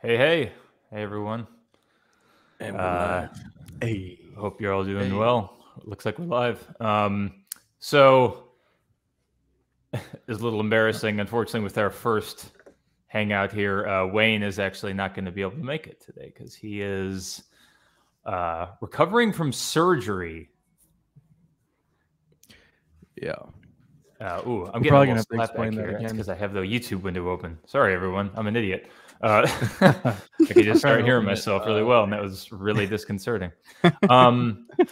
Hey, everyone. And we're live. Hey. Hope you're all doing well. Looks like we're live. So it's a little embarrassing, unfortunately, with our first hangout here. Wayne is actually not going to be able to make it today because he is recovering from surgery. Yeah. I'm getting probably going to explain that because I have the YouTube window open. Sorry, everyone. I'm an idiot. I could just start hearing myself really well, and that was really disconcerting.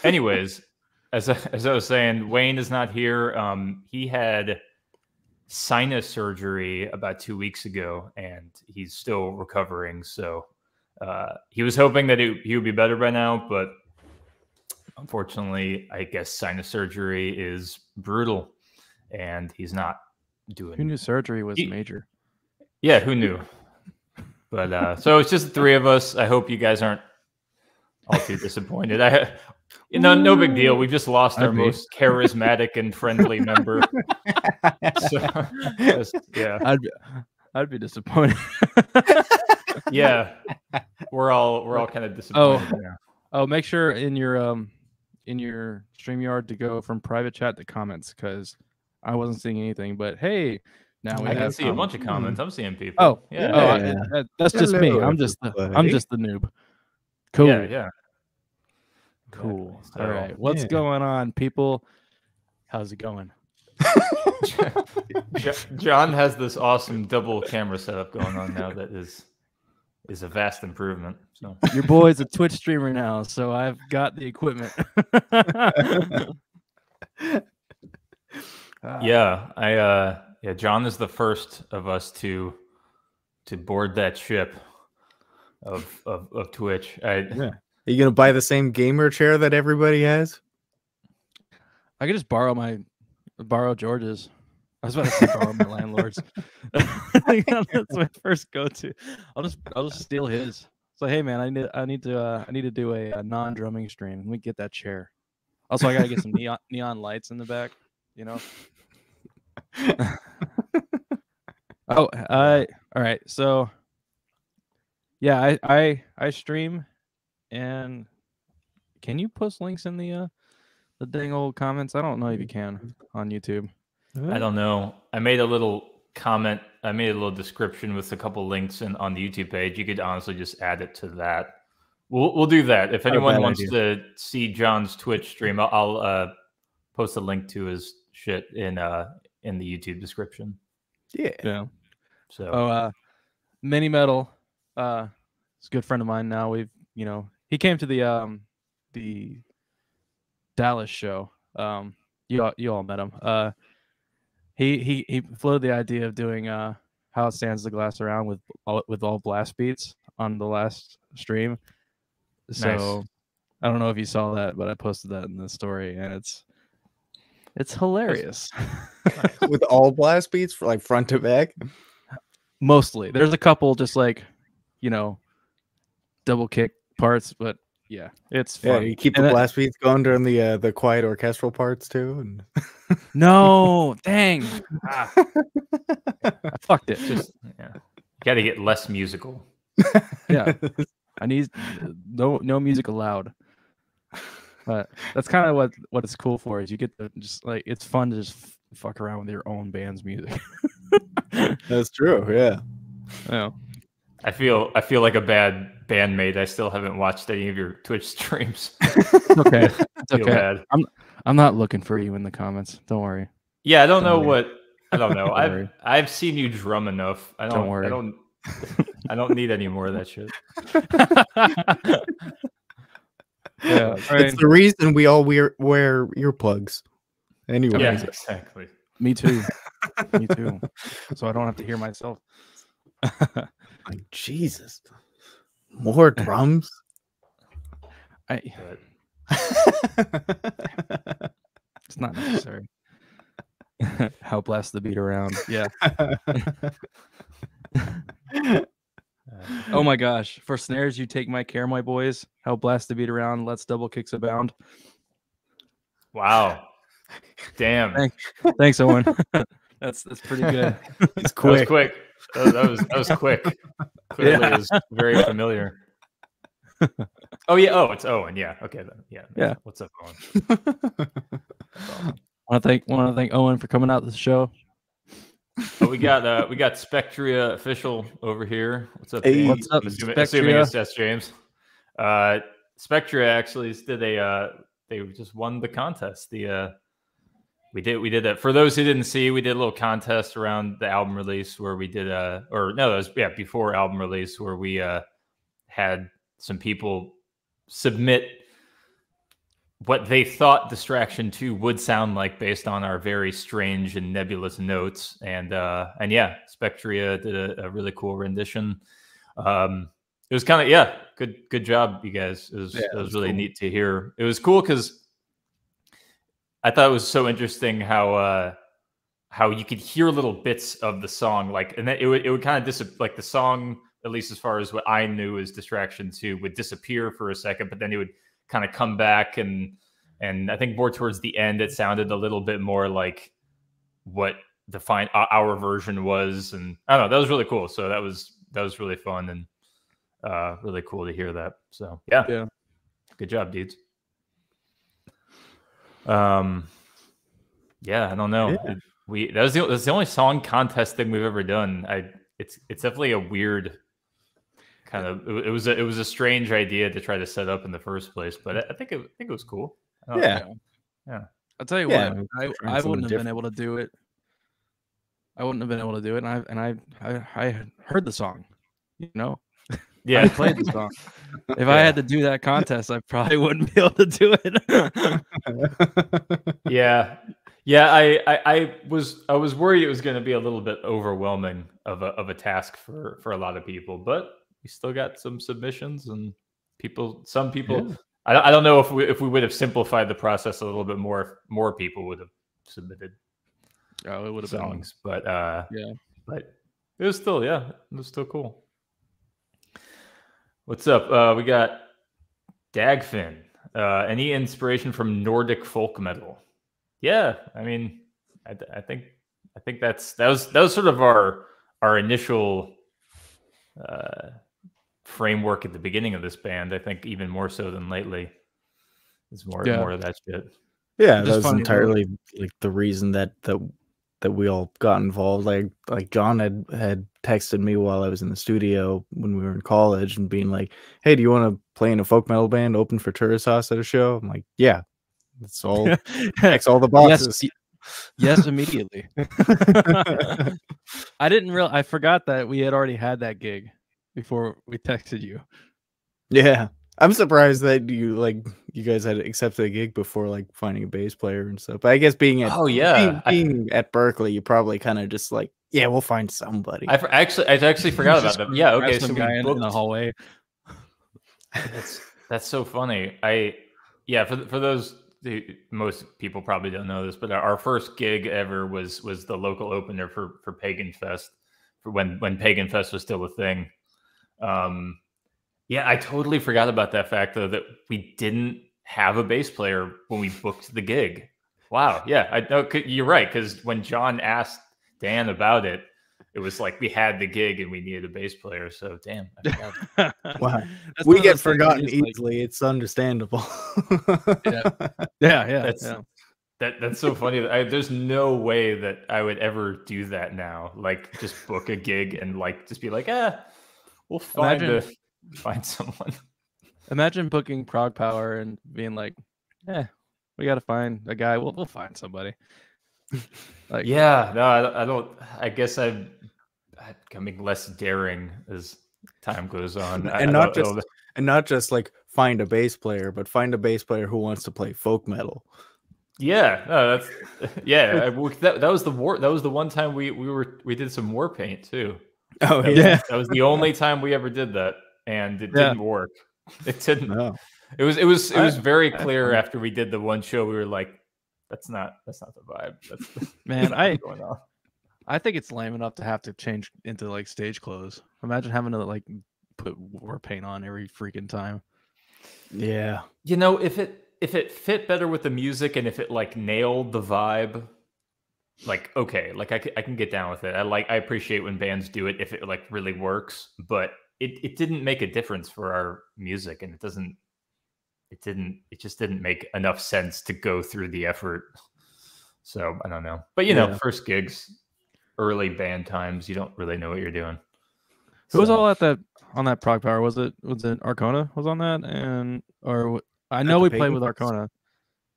Anyways, as I was saying, Wayne is not here. He had sinus surgery about 2 weeks ago, and he's still recovering. So he was hoping that he would be better by now, but unfortunately, I guess sinus surgery is brutal, and he's not doing. Who knew surgery was major? Yeah, who knew? But so it's just the three of us. I hope you guys aren't all too disappointed. No big deal. We just lost our most charismatic and friendly member. So, yeah, I'd be disappointed. Yeah, we're all kind of disappointed. Oh, make sure in your StreamYard to go from private chat to comments because I wasn't seeing anything. But hey. Now I can see a bunch of comments. I'm seeing people. Oh, yeah. That's just me. I'm just the noob. Cool. Yeah. Cool. So, all right. What's going on, people? How's it going? John has this awesome double camera setup going on now that is a vast improvement. So your boy's a Twitch streamer now, so I've got the equipment. Yeah, John is the first of us to board that ship of Twitch. Are you gonna buy the same gamer chair that everybody has? I could just borrow George's. I was about to say borrow my landlord's. That's my first go-to. I'll just steal his. So hey man, I need to do a non-drumming stream. Let me get that chair. Also, I gotta get some neon lights in the back. You know. All right. So, yeah, I stream, and can you post links in the dang old comments? I don't know if you can on YouTube. I don't know. I made a little comment. I made a little description with a couple links on the YouTube page. You could honestly just add it to that. We'll do that. If anyone wants to see John's Twitch stream, I'll post a link to his shit in the YouTube description. Yeah. So Mini Metal, it's a good friend of mine now. He came to the Dallas show. You all met him. He floated the idea of doing How It Stands the Glass Around with all blast beats on the last stream. So nice. I don't know if you saw that, but I posted that in the story, and it's hilarious. With all blast beats for like front to back? Mostly. There's a couple just double kick parts, but yeah, it's fun. Yeah, you keep the blast beats going during the quiet orchestral parts too. And no, dang. I fucked it. You got to get less musical. Yeah. I need no music allowed. But that's kind of what it's cool for is you get to just it's fun to just fuck around with your own band's music. That's true. Yeah. I feel like a bad bandmate. I still haven't watched any of your Twitch streams. Okay. It's okay. Bad. I'm not looking for you in the comments. Don't worry. Yeah, I don't know. I've seen you drum enough. Don't worry. I don't need any more of that shit. Yeah, it's the reason we all wear earplugs. Anyway, yeah, exactly. Me too. So I don't have to hear myself. Like, Jesus, more drums. It's not necessary. How blast the beat around? Yeah. Oh my gosh! For snares, you take my care, my boys. How blast the beat around? Let's double kicks abound. Wow! Damn! Thanks, Owen. That's pretty good. It's quick. That was quick. That was quick. clearly is very familiar. Oh yeah. Oh, it's Owen. Yeah. Okay then. Yeah. What's up, Owen? Awesome. Want to thank Owen for coming out to the show. Oh, we got Spectria official over here. What's up? Hey. What's up, assuming it's just James. Spectria actually did they just won the contest. We did that. For those who didn't see, we did a little contest around the album release where we did before album release, where we had some people submit what they thought Distraction 2 would sound like based on our very strange and nebulous notes. And yeah, Spectria did a really cool rendition. It was kind of, good job, you guys. It was really cool. Neat to hear. It was cool because I thought it was so interesting how you could hear little bits of the song, like, and then it would kind of like the song, at least as far as what I knew as Distraction 2, would disappear for a second, but then it would kind of come back, and I think more towards the end, it sounded a little bit more like what our version was, and I don't know, that was really cool. So that was really fun and really cool to hear that. So yeah, good job, dudes. Yeah, I don't know. Yeah. That's the only song contest thing we've ever done. It's definitely a weird kind of. It was a strange idea to try to set up in the first place, but I think it was cool. Yeah. I'll tell you what, I wouldn't have been able to do it. And I heard the song, you know. Yeah, I played the song. If I had to do that contest, I probably wouldn't be able to do it. Yeah. I was worried it was going to be a little bit overwhelming of a task for a lot of people, but we still got some submissions and some people. Yeah. I don't know if we would have simplified the process a little bit more if more people would have submitted. Oh, it would have songs, but but it was still cool. What's up? We got Dagfin. Any inspiration from Nordic folk metal? Yeah, I mean, I think that was sort of our initial framework at the beginning of this band. I think even more so than lately. It's more of that shit. Yeah, that was entirely like the reason that we all got involved. Like John had texted me while I was in the studio when we were in college and being like, "Hey, do you want to play in a folk metal band, open for Tourist House at a show?" I'm like, "Yeah, that's all. Checks all the boxes." Yes, immediately. I forgot that we had already had that gig before we texted you. Yeah. I'm surprised that you guys had accepted a gig before like finding a bass player and stuff. But I guess being being at Berkeley, you probably kind of just like, yeah, we'll find somebody. I actually forgot about them. Yeah, okay. So we booked in the hallway. That's so funny. For those, most people probably don't know this, but our first gig ever was the local opener for Pagan Fest, for when Pagan Fest was still a thing. Yeah, I totally forgot about that fact, though, that we didn't have a bass player when we booked the gig. Wow. Yeah, I know. You're right, because when John asked Dan about it, it was like we had the gig and we needed a bass player. So, damn. I forgot. Wow. We get forgotten easily. It's understandable. Yeah. That's so funny. There's no way that I would ever do that now. Like, just book a gig and like just be like, we'll find someone. Imagine booking Prog Power and being like, we got to find a guy. We'll find somebody. Like, yeah, no, I don't. I guess I'm becoming less daring as time goes on, and not just like find a bass player, but find a bass player who wants to play folk metal. Yeah, no, that was the war. That was the one time we did some war paint too. Oh, that was the only time we ever did that. And it didn't work. It didn't. No. It was very clear after we did the one show. We were like, "That's not the vibe." Going on. I think it's lame enough to have to change into like stage clothes. Imagine having to like put war paint on every freaking time. Yeah, you know, if it fit better with the music and if it like nailed the vibe, like okay, like I can get down with it. I appreciate when bands do it if it like really works, but it didn't make a difference for our music, and it just didn't make enough sense to go through the effort. So I don't know, but you know, first gigs, early band times, you don't really know what you're doing. Who was all at that on that Prog Power? Was it Arcona was on that, and or I know we played with Arcona.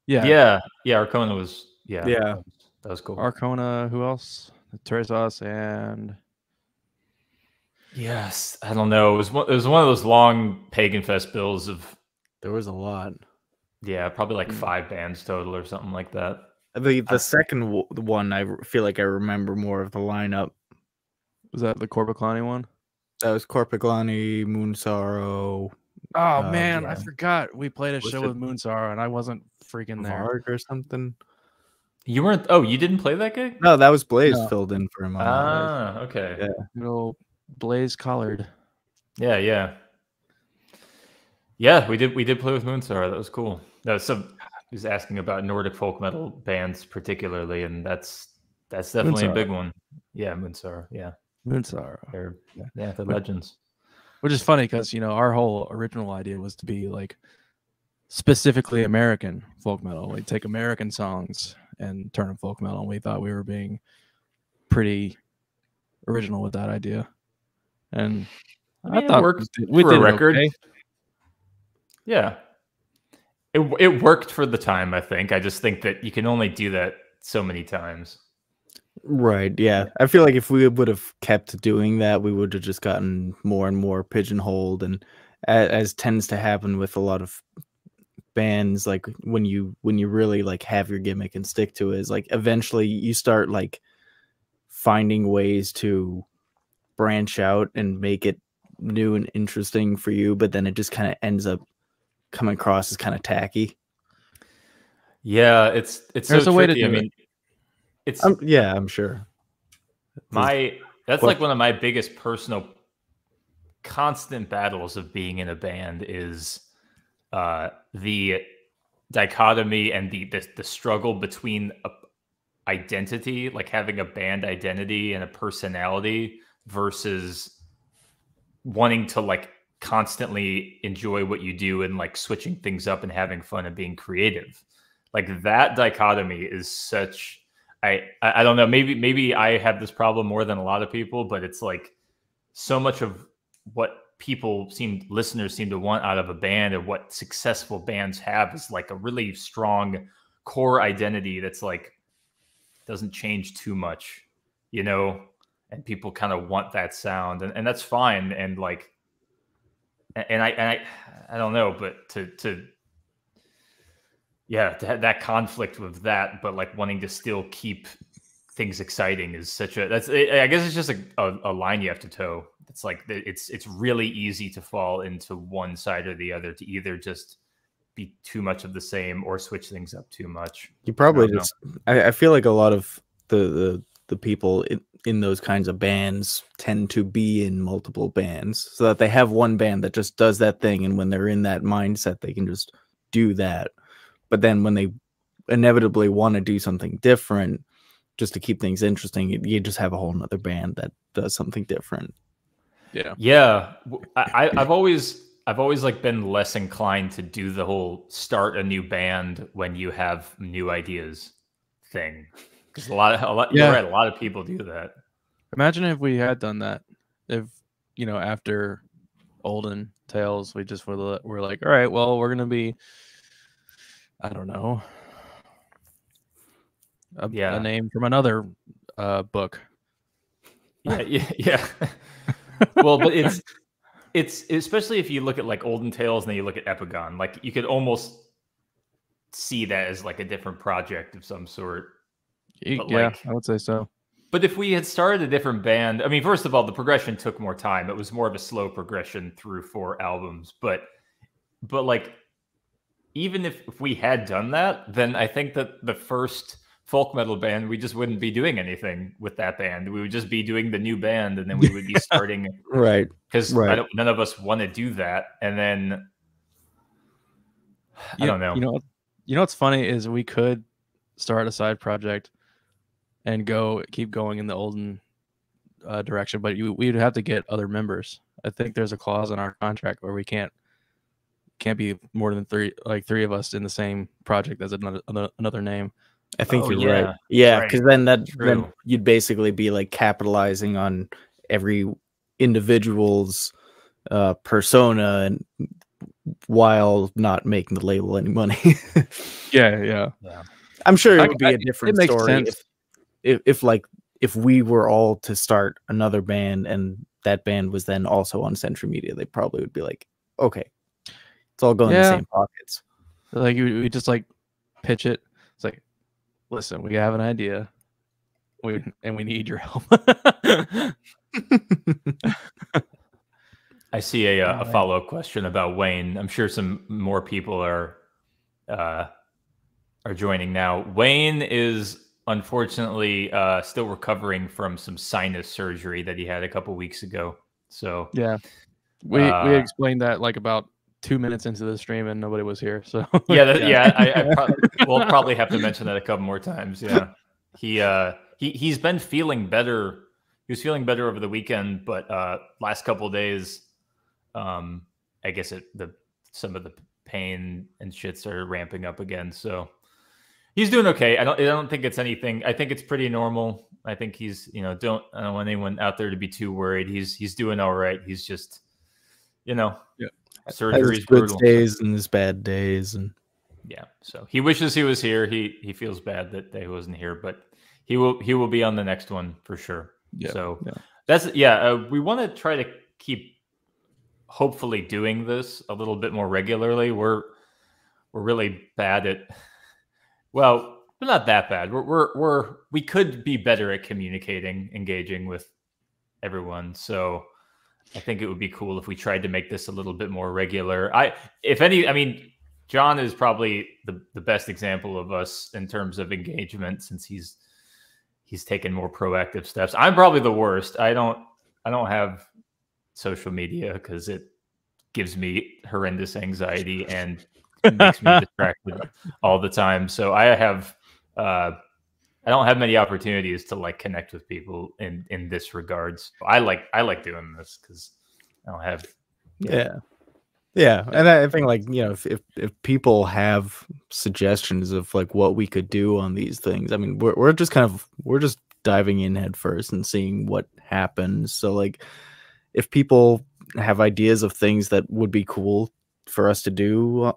Yeah. Arcona was that was cool. Arcona. Who else? Teresos and yes, I don't know. It was one of those long Pagan Fest bills of. There was a lot. Yeah, probably like 5 bands total or something like that. The second one, I feel like I remember more of the lineup. Was that the Corpiclani one? That was Corpiclani, Moon Sorrow. Oh man, I forgot we played a show with Moon Sorrow and I wasn't freaking there or something. You weren't? Oh, you didn't play that gig? No, that was Blaze filled in for him. Okay. Yeah, little Blaze Collard. Yeah, we did play with Moonstar. That was cool. He was asking about Nordic folk metal bands particularly, and that's definitely a big one. Yeah, Moonstar. Yeah, Moonstar. They're legends. Which is funny because our whole original idea was to be like specifically American folk metal. We take American songs and turn them folk metal. And we thought we were being pretty original with that idea. And I thought it worked for a record. Okay. Yeah. It worked for the time, I think. I just think that you can only do that so many times. Right, yeah. I feel like if we would have kept doing that, we would have just gotten more and more pigeonholed. And as tends to happen with a lot of bands, like when you really like have your gimmick and stick to it, is like eventually you start like finding ways to branch out and make it new and interesting for you, but then it just kind of ends up coming across as kind of tacky. Yeah, it's there's so a way to do it. It's I'm sure. That's like one of my biggest personal constant battles of being in a band is the dichotomy and the struggle between identity, like having a band identity and a personality, versus wanting to like constantly enjoy what you do and like switching things up and having fun and being creative. Like that dichotomy is such. I don't know. Maybe I have this problem more than a lot of people, but it's like so much of what listeners seem to want out of a band, and what successful bands have, is like a really strong core identity that's like doesn't change too much, and people kind of want that sound, and that's fine. And like, and I don't know, but to have that conflict with that, but like wanting to still keep things exciting is I guess it's just a line you have to toe. It's like it's really easy to fall into one side or the other, to either just be too much of the same or switch things up too much. You probably I feel like a lot of the people in those kinds of bands tend to be in multiple bands, so that they have one band that just does that thing, and when they're in that mindset, they can just do that. But then when they inevitably want to do something different, just to keep things interesting, you just have a whole nother band that does something different. Yeah. I've always like been less inclined to do the whole start a new band when you have new ideas thing, because a lot you're right, a lot of people do that. Imagine if we had done that. If after Olden Tales, we just we're like, all right, well, we're gonna be, I don't know, a name from another book. Yeah. Well, but it's especially if you look at like Olden Tales and then you look at Epigon, like you could almost see that as like a different project of some sort. I would say so. But if we had started a different band, I mean, first of all, the progression took more time. It was more of a slow progression through 4 albums. But like, even if we had done that, then I think that the first folk metal band, we just wouldn't be doing anything with that band. We would just be doing the new band, and then we would be starting right, because none of us want to do that. And then I don't know. You know what's funny is we could start a side project and keep going in the Olden direction, but we'd have to get other members. I think there's a clause in our contract where we can't be more than three of us in the same project as another name. I think you're right. Yeah, because then you'd basically be like capitalizing on every individual's persona, and while not making the label any money. Yeah. I'm sure it would be a different story if we were all to start another band and that band was then also on Century Media. They probably would be like, okay, it's all going in the same pockets. Like we just like pitch it. It's like, listen, we have an idea, and we need your help. I see a follow-up question about Wayne. I'm sure some more people are joining now. Wayne is unfortunately still recovering from some sinus surgery that he had a couple weeks ago. So yeah, we explained that like about 2 minutes into the stream, and nobody was here. So we'll probably have to mention that a couple more times. Yeah, he's been feeling better. He was feeling better over the weekend, but last couple of days, I guess some of the pain and shit started ramping up again. So he's doing okay. I don't think it's anything. I think it's pretty normal. I think he's, I don't want anyone out there to be too worried. He's doing all right. He's just, surgery's brutal. Good days and his bad days, and so he wishes he was here. He feels bad that he wasn't here, but he will be on the next one for sure. That's we want to try to keep hopefully doing this a little bit more regularly. We're really bad at, well, we're not that bad. We could be better at communicating, engaging with everyone. So I think it would be cool if we tried to make this a little bit more regular. John is probably the best example of us in terms of engagement, since he's taken more proactive steps. I'm probably the worst. I don't have social media because it gives me horrendous anxiety and makes me distracted all the time. So I don't have many opportunities to like connect with people in this regards. I like doing this because I don't have. Yeah. And I think if people have suggestions of like what we could do on these things, I mean, we're just diving in head first and seeing what happens. So like, if people have ideas of things that would be cool for us to do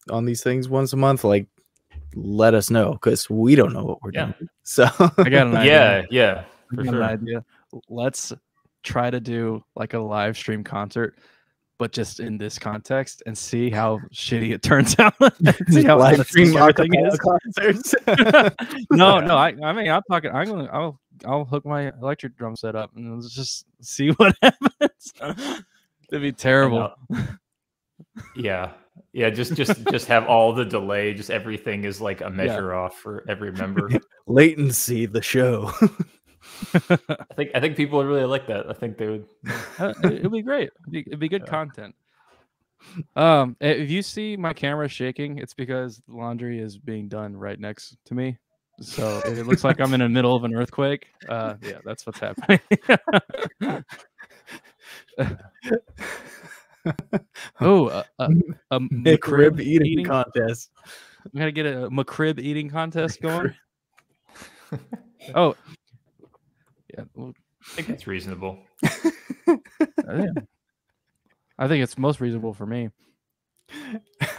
on these things once a month, like, let us know, because we don't know what we're doing. So I got an idea. For sure. An idea. Let's try to do like a live stream concert, but just in this context, and see how shitty it turns out. See how live stream everything is. Concerts. No. I mean, I'm talking. I'll hook my electric drum set up and let's just see what happens. It'd be terrible. Yeah. Just have all the delay. Just everything is like a measure off for every member. Latency, the show. I think people would really like that. I think they would. It'd be great. It'd be good content. If you see my camera shaking, it's because the laundry is being done right next to me. So it looks like I'm in the middle of an earthquake. That's what's happening. A McRib eating contest. We gotta get a McRib eating contest going. Oh, yeah. Well, I think that's reasonable. I think it's most reasonable for me.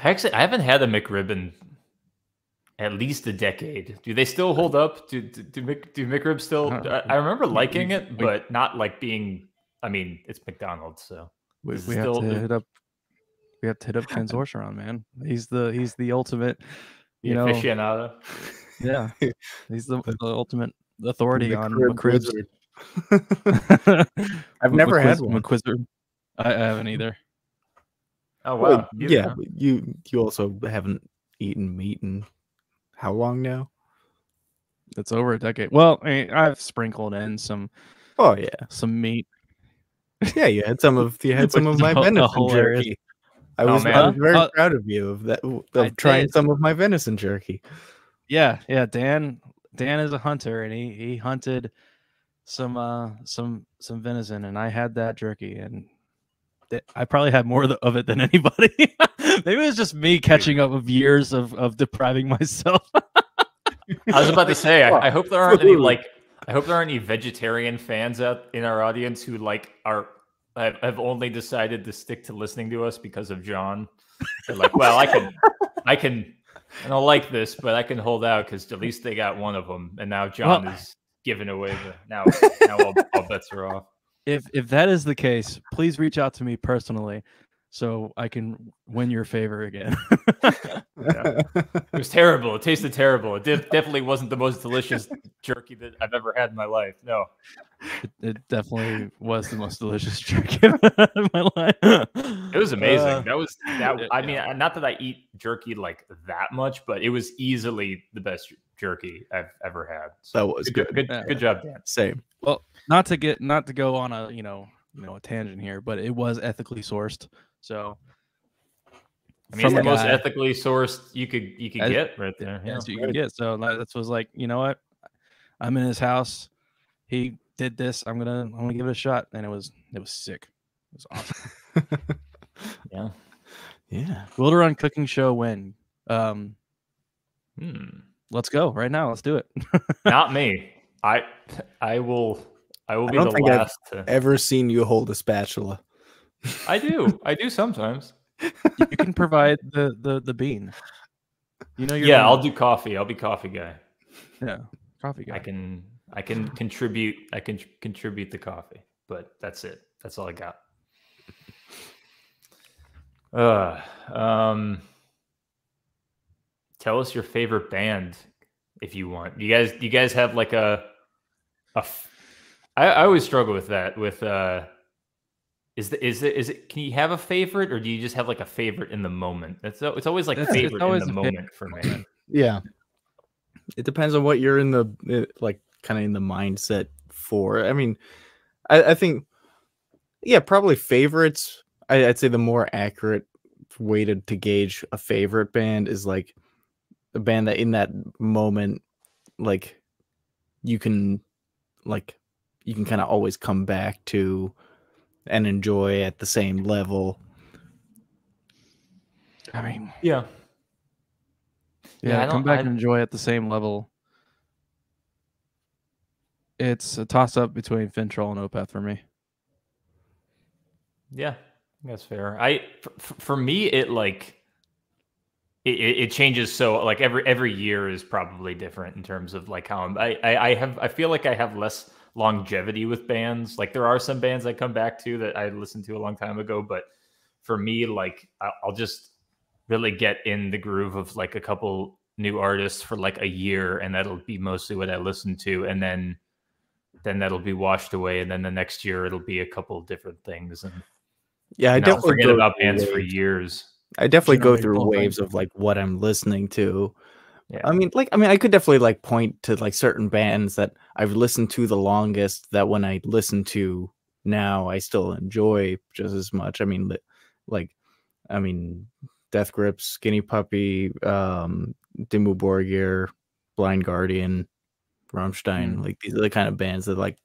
Actually, I haven't had a McRib in at least a decade. Do they still hold up? Do McRib still? I remember liking it, but not like being. I mean, it's McDonald's, so we have to hit up. We have to hit up Ken Zorcheron, man. He's the ultimate, aficionado. Yeah, he's the ultimate authority on McRibs. I've never had one. McQuizzer. I haven't either. Oh wow! Yeah, you also haven't eaten meat in how long now? It's over a decade. Well, I mean, I've sprinkled in some. Oh yeah, some meat. Yeah, you had some of my venison jerky. I was very proud of you of trying some of my venison jerky. Yeah. Dan is a hunter, and he hunted some venison, and I had that jerky, and I probably had more of it than anybody. Maybe it was just me catching up of years of depriving myself. I was about to say, I hope there aren't any vegetarian fans out in our audience who have only decided to stick to listening to us because of John. They're like, well, I don't like this, but I can hold out because at least they got one of them, and now John is giving away now all bets are off. If that is the case, please reach out to me personally so I can win your favor again. Yeah. It was terrible. It tasted terrible. It definitely wasn't the most delicious jerky that I've ever had in my life. No. It definitely was the most delicious jerky I've had in my life. It was amazing. I mean, not that I eat jerky like that much, but it was easily the best jerky I've ever had. So that was good. Good job, Dan. Same. Well, not to go on a a tangent here, but it was ethically sourced. So I mean, it's the most ethically sourced you could get right there. Yes, you can get. So that was like, you know what? I'm in his house. He did this. I'm gonna give it a shot, and it was sick. It was awesome. Yeah. Wilderun cooking show win. Let's go right now. Let's do it. Not me. I will be the last. I've ever seen you hold a spatula. I do sometimes. You can provide the bean. Yeah, I'll do coffee. I'll be coffee guy. Yeah, coffee guy. I can contribute. I can contribute the coffee, but that's it. That's all I got. Tell us your favorite band if you want. You guys have like I always struggle with that. With is it? Can you have a favorite, or do you just have like a favorite in the moment? It's always like favorite in the moment for me. Yeah, it depends on what you're in the kind of in the mindset for. I mean, I think, yeah, probably favorites. I'd say the more accurate way to gauge a favorite band is like a band that in that moment, like you can kind of always come back to and enjoy at the same level. I mean, yeah, come back and enjoy at the same level. It's a toss-up between Fintroll and Opeth for me. Yeah, that's fair. For me, it changes. So like every year is probably different in terms of like how I feel like I have less longevity with bands. Like there are some bands I come back to that I listened to a long time ago, but for me, like I'll just really get in the groove of like a couple new artists for like a year, and that'll be mostly what I listen to, and then that'll be washed away, and then the next year it'll be a couple different things. And yeah, I definitely forget about bands for years. I definitely go through waves of like what I'm listening to. Yeah. I mean, I could definitely like point to like certain bands that I've listened to the longest that when I listen to now, I still enjoy just as much. I mean, Death Grips, Skinny Puppy, Dimmu Borgir, Blind Guardian, Rammstein. Like these are the kind of bands that like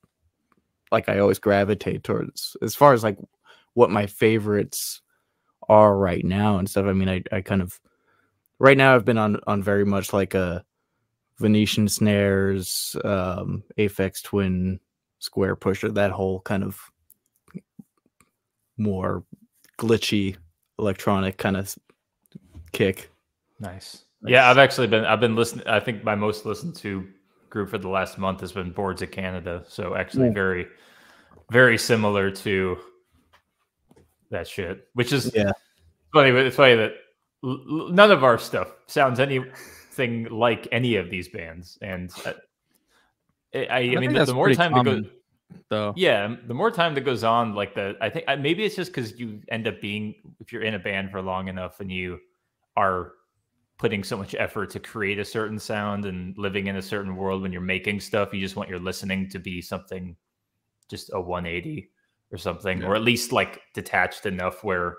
I always gravitate towards. As far as like what my favorites are right now and stuff, I mean, I kind of right now I've been on very much like a Venetian Snares, Aphex Twin, Square Pusher, that whole kind of more glitchy electronic kind of kick. Nice. Yeah, I've been listening. I think my most listened to group for the last month has been Boards of Canada. So actually very, very similar to that shit, which is funny. But it's funny that none of our stuff sounds anything like any of these bands. And I mean, the more time that goes, though, the more time that goes on, like I think maybe it's just because you end up being, if you're in a band for long enough and you are putting so much effort to create a certain sound and living in a certain world, when you're making stuff, you just want your listening to be something, just a 180 or something, or at least like detached enough where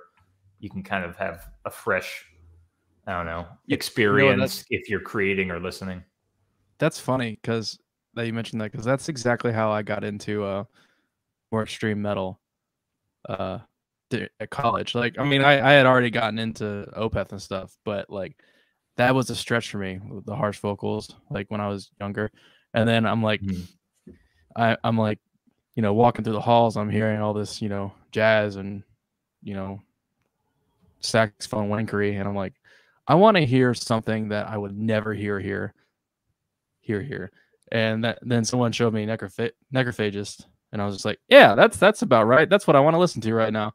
you can kind of have a fresh, I don't know, experience if you're creating or listening. That's funny because that you mentioned that, because that's exactly how I got into more extreme metal at college. Like, I mean, I had already gotten into Opeth and stuff, but like that was a stretch for me with the harsh vocals, like when I was younger. And then I'm like, I'm like, you know, walking through the halls, I'm hearing all this, you know, jazz and, you know, saxophone wankery, and I'm like, I want to hear something that I would never hear here. And then someone showed me Necrophagist, and I was just like, yeah, that's about right. That's what I want to listen to right now.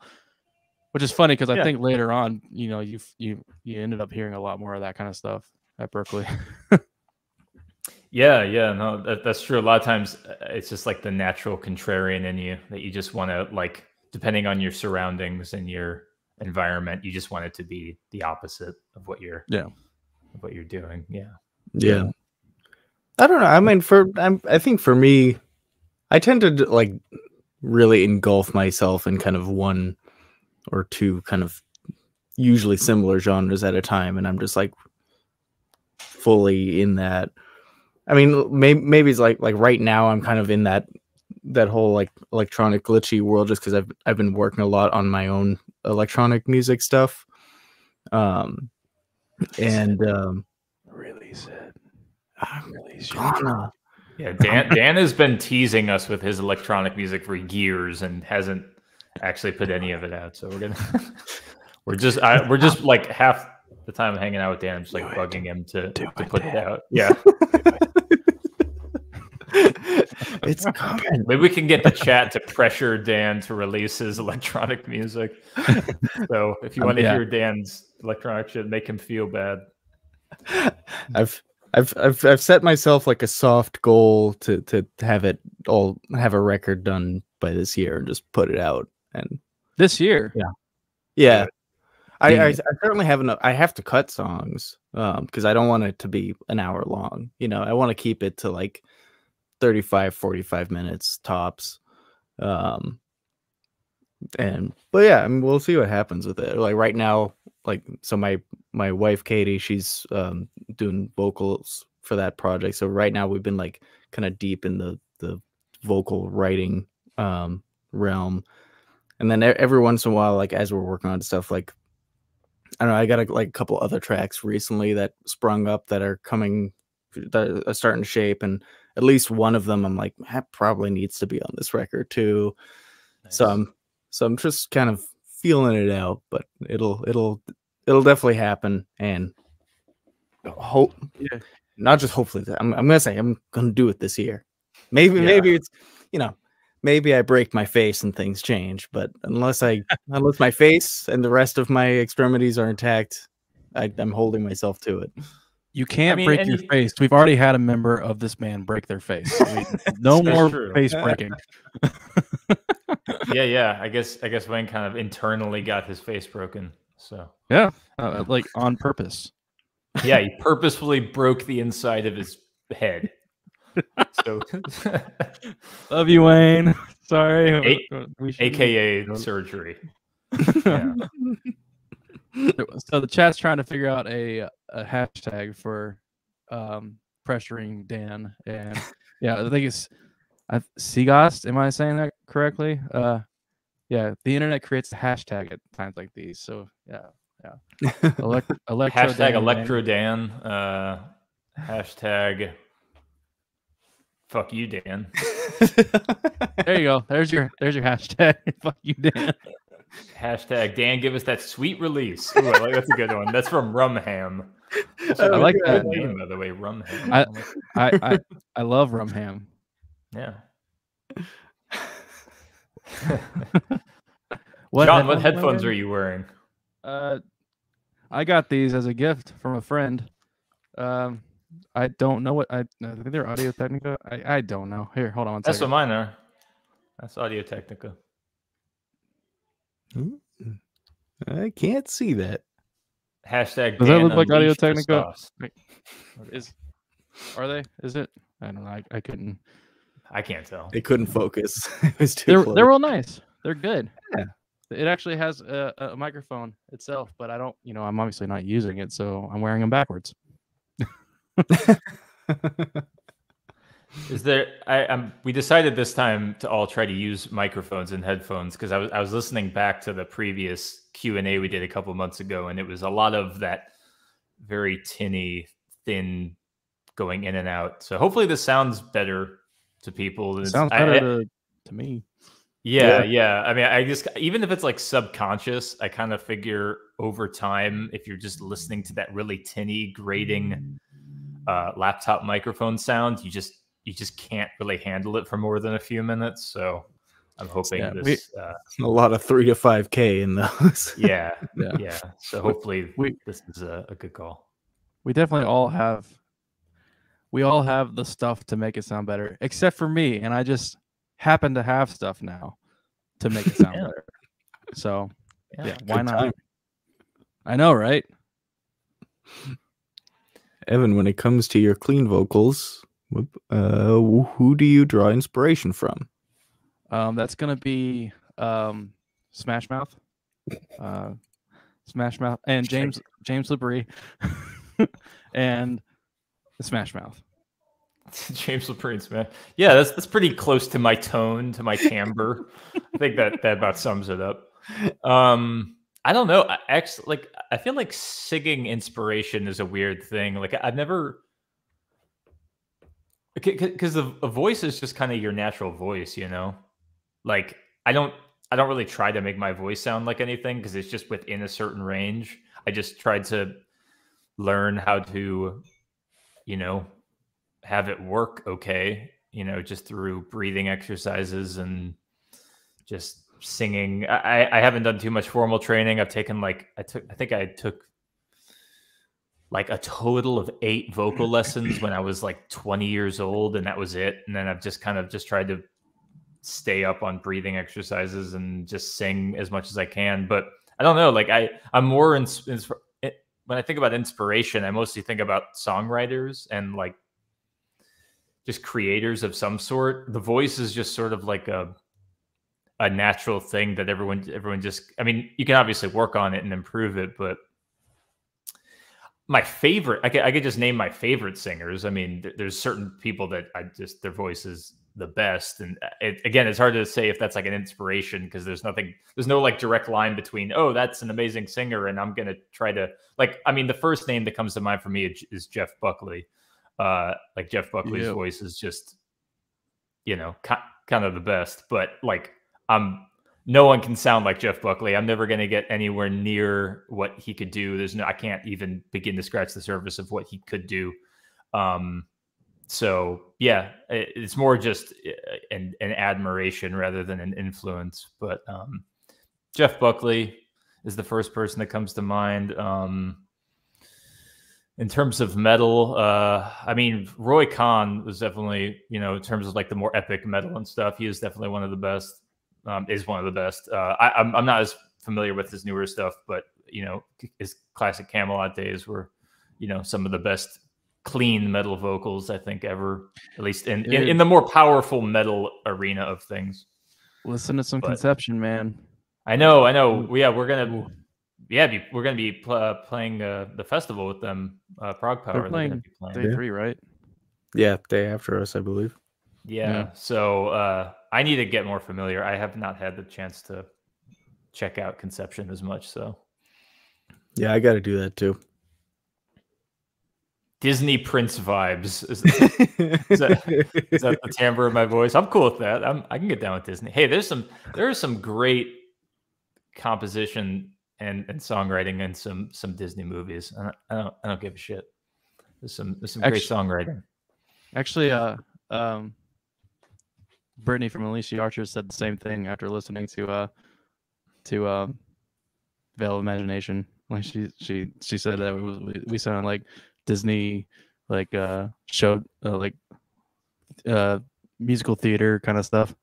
Which is funny because I think later on, you know, you ended up hearing a lot more of that kind of stuff at Berkeley. Yeah, no, that's true. A lot of times it's just like the natural contrarian in you that you just want to, like, depending on your surroundings and your environment, you just want it to be the opposite of what you're doing. Yeah. I don't know. I mean, I think for me, I tend to like really engulf myself in kind of one or two kind of usually similar genres at a time, and I'm just like fully in that. I mean, maybe it's like right now I'm kind of in that whole like electronic glitchy world, just because I've been working a lot on my own electronic music stuff. Really said. Yeah, Dan has been teasing us with his electronic music for years and hasn't actually put any of it out. So we're just like half the time hanging out with Dan, I'm just like bugging him to put it out. Yeah. It's coming. Maybe we can get the chat to pressure Dan to release his electronic music. So if you want to hear Dan's electronic shit, make him feel bad. I've set myself like a soft goal to have a record done by this year and just put it out. And this year, yeah. I certainly have enough. I have to cut songs because I don't want it to be an hour long. You know, I want to keep it to like 35, 45 minutes tops. But yeah, I mean, we'll see what happens with it. Like right now, like, so my wife Katie, she's doing vocals for that project. So right now we've been like kind of deep in the vocal writing realm. And then every once in a while, like as we're working on stuff, like I don't know, I got a couple other tracks recently that sprung up that are starting to shape, and at least one of them I'm like, that probably needs to be on this record too. Nice. So I'm just kind of feeling it out, but it'll definitely happen, and not just hopefully. I'm gonna say I'm gonna do it this year. Maybe it's, you know, maybe I break my face and things change, but unless my face and the rest of my extremities are intact, I'm holding myself to it. You can't break your face. We've already had a member of this band break their face. I mean, no more face breaking. Yeah. I guess Wayne kind of internally got his face broken. So yeah, like on purpose. Yeah, he purposefully broke the inside of his head. So love you, Wayne. Sorry, AKA surgery. Yeah. So the chat's trying to figure out a hashtag for pressuring Dan, and yeah, I think it's Seagost. Am I saying that correctly? Yeah, the internet creates a hashtag at times like these. So yeah. Hashtag Electro Dan. Hashtag fuck you, Dan. There you go. There's your hashtag. Fuck you, Dan. Hashtag Dan, give us that sweet release. Ooh, I like, that's a good one. That's from Rumham. I like that name, by the way, Rumham. I love Rumham. Yeah. John, what headphones are you wearing? I got these as a gift from a friend. I don't know what I think they're Audio Technica. I don't know. Here, hold on one second. That's what mine are. That's Audio Technica. I can't see that. Hashtag. Does that look like Audio Technica? Are they? Is it? I don't know. I couldn't. I can't tell. They couldn't focus. It was too close. They're real nice. They're good. Yeah. It actually has a microphone itself, but I don't. You know, I'm obviously not using it, so I'm wearing them backwards. Is there? We decided this time to all try to use microphones and headphones because I was listening back to the previous Q&A we did a couple months ago, and it was a lot of that very tinny, thin, going in and out. So hopefully this sounds better to people. It sounds better to me. Yeah. I mean, I just, even if it's like subconscious, I kind of figure over time, if you're just listening to that really tinny, grating laptop microphone sound, you just can't really handle it for more than a few minutes. So I'm hoping this a lot of 3 to 5K in those. Yeah. So hopefully this is a good call. We definitely all have the stuff to make it sound better, except for me, and I just happen to have stuff now to make it sound better. So why not? Time. I know, right? Evan, when it comes to your clean vocals, who do you draw inspiration from? That's gonna be Smash Mouth, and James Slippery, and the Smash Mouth. James Slippery and Smash. Yeah, that's pretty close to my tone, to my timbre. I think that about sums it up. I don't know. I feel like singing inspiration is a weird thing. Like I've never, because a voice is just kind of your natural voice, you know. Like I don't really try to make my voice sound like anything because it's just within a certain range. I just tried to learn how to, you know, have it work okay, you know, just through breathing exercises and just singing. I haven't done too much formal training. I've taken I think I took like a total of 8 vocal lessons when I was like 20 years old, and that was it. And then I've just kind of tried to stay up on breathing exercises and just sing as much as I can. But I don't know, like I'm more when I think about inspiration, I mostly think about songwriters and like just creators of some sort. The voice is just sort of like a natural thing that everyone just, I mean, you can obviously work on it and improve it, but my favorite, I could just name my favorite singers. I mean, there's certain people that their voice is the best. And again, it's hard to say if that's like an inspiration because there's no like direct line between, oh, that's an amazing singer, and I'm going to try to, like, I mean, the first name that comes to mind for me is Jeff Buckley. Like Jeff Buckley's voice is just, you know, kind of the best, but like, no one can sound like Jeff Buckley. I'm never going to get anywhere near what he could do. I can't even begin to scratch the surface of what he could do. So yeah, it's more just an admiration rather than an influence, but, Jeff Buckley is the first person that comes to mind. In terms of metal, I mean, Roy Khan was definitely, you know, in terms of like the more epic metal and stuff, he is definitely one of the best. Is one of the best. I'm not as familiar with his newer stuff, but you know, his classic Camelot days were, you know, some of the best clean metal vocals I think ever, at least in the more powerful metal arena of things. Listen to some Conception, man. I know. Yeah, we're gonna be playing the festival with them. Prague Power. They're playing day 3, right? Yeah, day after us, I believe. Yeah. So I need to get more familiar. I have not had the chance to check out Conception as much. So yeah, I got to do that too. Disney Prince vibes. Is that the timbre of my voice? I'm cool with that. I can get down with Disney. Hey, there are some great composition and songwriting in some Disney movies. I don't give a shit. There's some great songwriting. Actually, Brittany from Alicia Archer said the same thing after listening to Veil of Imagination. Like she said that we sound like Disney, like show like musical theater kind of stuff.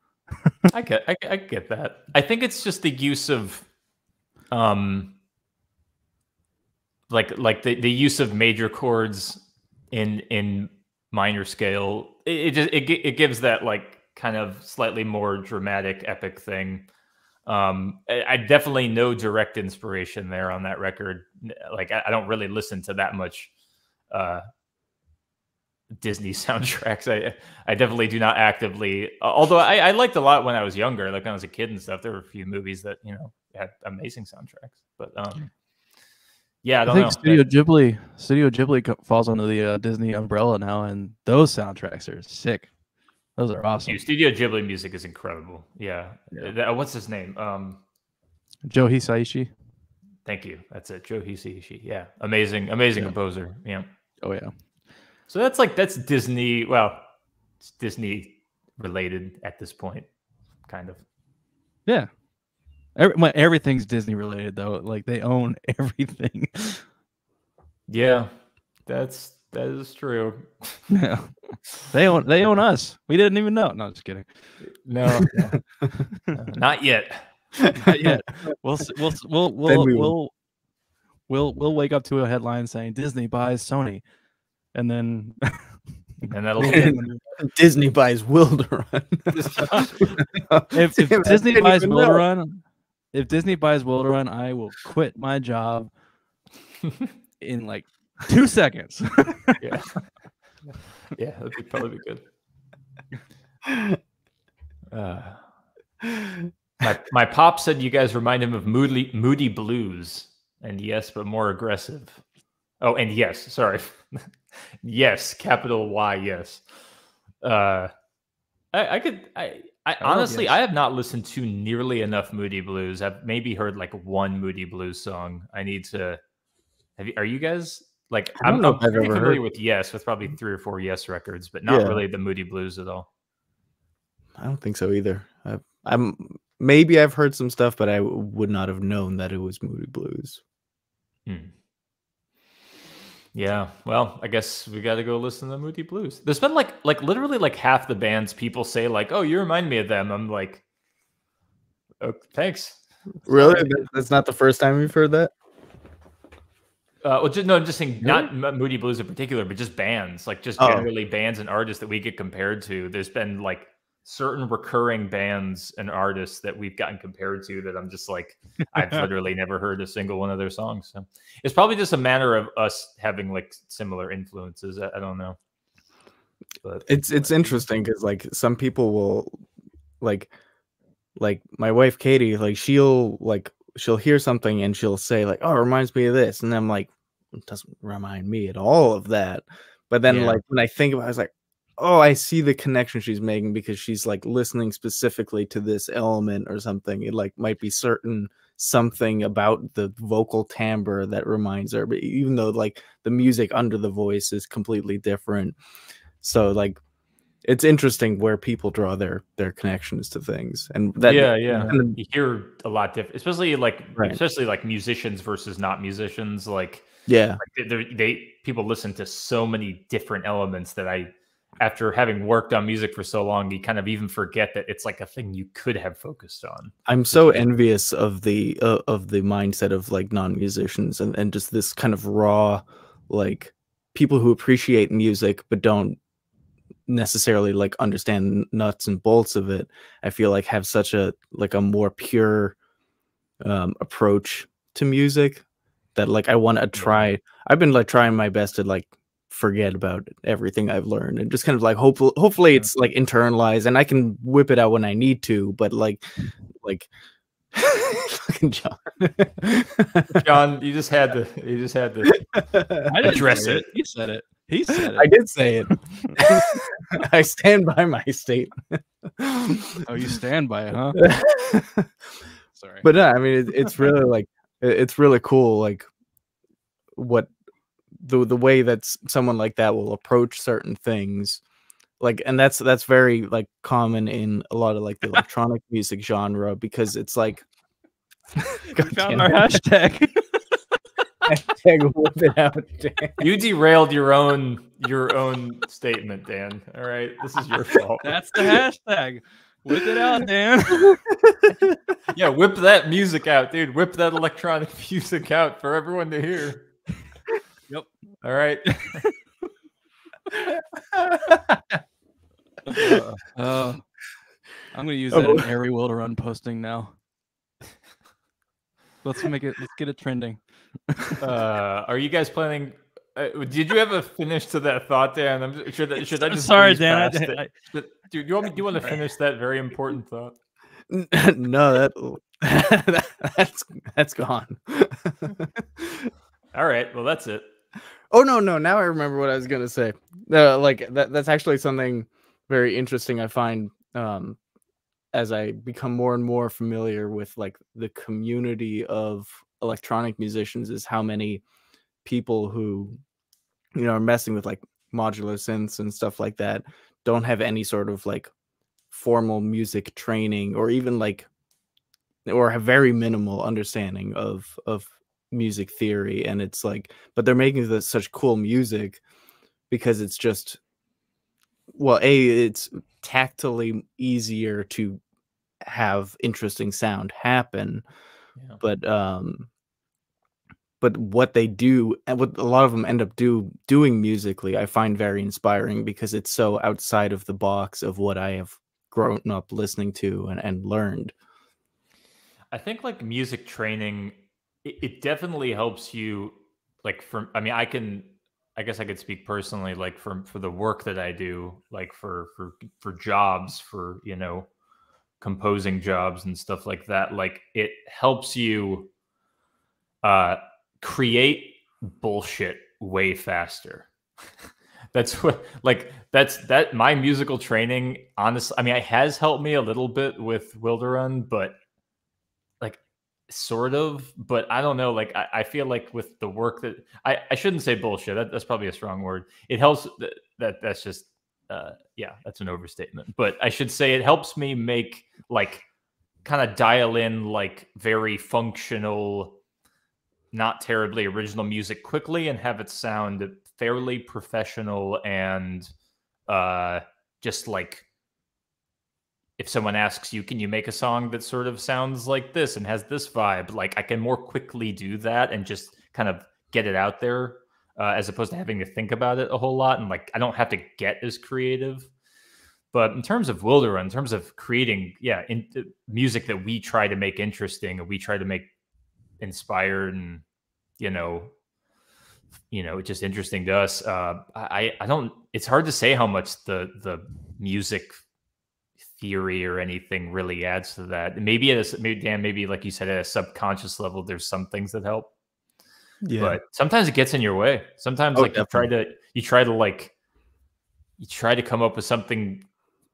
I get that. I think it's just the use of like the use of major chords in minor scale. It gives that like kind of slightly more dramatic, epic thing. I definitely no direct inspiration there on that record. Like I don't really listen to that much Disney soundtracks. I definitely do not actively. Although I liked a lot when I was younger, like when I was a kid and stuff. There were a few movies that had amazing soundtracks. But yeah, I think Studio Ghibli falls under the Disney umbrella now, and those soundtracks are sick. Those are awesome. Dude, Studio Ghibli music is incredible. Yeah. What's his name? Joe Hisaishi. Thank you. That's it. Joe Hisaishi. Yeah. Amazing composer. Yeah. Oh yeah. So that's Disney. Well, it's Disney related at this point, kind of. Yeah. Everything's Disney related though. Like they own everything. Yeah, that is true. Yeah. They own us. We didn't even know. No, just kidding. No. Not yet. Not yet. We'll wake up to a headline saying Disney buys Sony, and then that'll Disney buys Wilderun. if Disney buys Wilderun, if Disney buys Wilderun, I will quit my job in like 2 seconds. Yeah, that'd probably be good. My pop said you guys remind him of Moody Blues, and yes, but more aggressive. Oh, and yes, sorry, yes, capital Y, yes. I honestly, I have not listened to nearly enough Moody Blues. I've maybe heard like one Moody Blues song. I need to. Are you guys like? I'm pretty familiar with Yes, with probably 3 or 4 Yes records, but not really the Moody Blues at all. I don't think so either. Maybe I've heard some stuff, but I would not have known that it was Moody Blues. Yeah, well, I guess we got to go listen to Moody Blues. There's been like literally like half the bands people say like, "Oh, you remind me of them." I'm like, "Oh, thanks." Really? That's not the first time you've heard that? I'm just saying, not Moody Blues in particular, but just bands, like just generally bands and artists that we get compared to. There's been like certain recurring bands and artists that we've gotten compared to that I'm just like, I've literally never heard a single one of their songs. So it's probably just a matter of us having like similar influences. I don't know. But it's interesting because like some people will like my wife Katie, like she'll hear something and she'll say like, "Oh, it reminds me of this," and I'm like, it doesn't remind me at all of that. But then like when I think about it, I was like, oh, I see the connection she's making because she's like listening specifically to this element or something. It like might be something about the vocal timbre that reminds her, but even though like the music under the voice is completely different. So like it's interesting where people draw their connections to things. And that you hear a lot different, especially like musicians versus not musicians. Like people listen to so many different elements that after having worked on music for so long, you kind of even forget that it's like a thing you could have focused on. I'm so envious of the mindset of like non-musicians and just this kind of raw, like people who appreciate music but don't necessarily like understand nuts and bolts of it. I feel like have such a more pure approach to music that like I want to try. I've been like trying my best to like forget about everything I've learned and just kind of like hopefully it's like internalized and I can whip it out when I need to, but like fucking John. John, you just had to address it. He said it. He said it. I did say it. I stand by my statement. Oh, you stand by it, huh? Sorry. But I mean it's really like it's really cool like what the way that someone like that will approach certain things, like, and that's very like common in a lot of like the electronic music genre because it's like found our hashtag. Hashtag whip it out, Dan. You derailed your own statement, Dan. All right, this is your fault. That's the hashtag. Whip it out, Dan. Yeah, whip that music out, dude. Whip that electronic music out for everyone to hear. Yep. All right. I'm gonna use that in every Wilderun posting now. Let's get it trending. Are you guys planning did you have a finish to that thought, Dan? Should I just sorry, Dan? Do you want to finish that very important thought? No, that's gone. All right, well, that's it. Oh no, now I remember what I was gonna say. Like that's actually something very interesting I find as I become more and more familiar with like the community of electronic musicians, is how many people who, you know, are messing with like modular synths and stuff like that don't have any sort of like formal music training, or even like, or have very minimal understanding of music theory. And it's like, but they're making such cool music because it's just, well, it's tactily easier to have interesting sound happen. Yeah. But what they do, and what a lot of them end up doing musically, I find very inspiring, because it's so outside of the box of what I have grown up listening to and learned. I think like music training, it definitely helps you. Like I guess I could speak personally, like for the work that I do, like for jobs, for, you know, composing jobs and stuff like that. Like it helps you create bullshit way faster. That's my musical training, honestly. I mean, it has helped me a little bit with Wilderun, but like sort of, but I don't know. Like I feel like with the work that I shouldn't say bullshit. That's probably a strong word. It helps that's just yeah, that's an overstatement. But I should say it helps me make like kind of dial in like very functional, not terribly original music quickly, and have it sound fairly professional. And just like, if someone asks you, can you make a song that sort of sounds like this and has this vibe? Like I can more quickly do that and just kind of get it out there, as opposed to having to think about it a whole lot. And like, I don't have to get as creative. But in terms of Wilderun, in terms of creating, music that we try to make interesting, and we try to make inspired, and you know, it's just interesting to us. I don't. It's hard to say how much the music theory or anything really adds to that. Maybe Dan, maybe like you said, at a subconscious level, there's some things that help. Yeah. But sometimes it gets in your way. Sometimes like definitely. you try to come up with something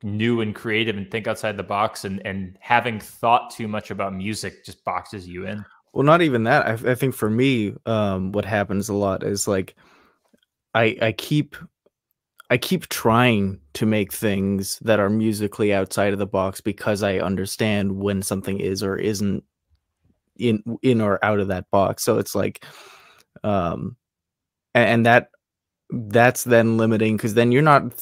new and creative and think outside the box, and having thought too much about music just boxes you in. Well, not even that. I think for me, what happens a lot is like I keep trying to make things that are musically outside of the box, because I understand when something is or isn't in or out of that box. So it's like, and that's then limiting, because then you're not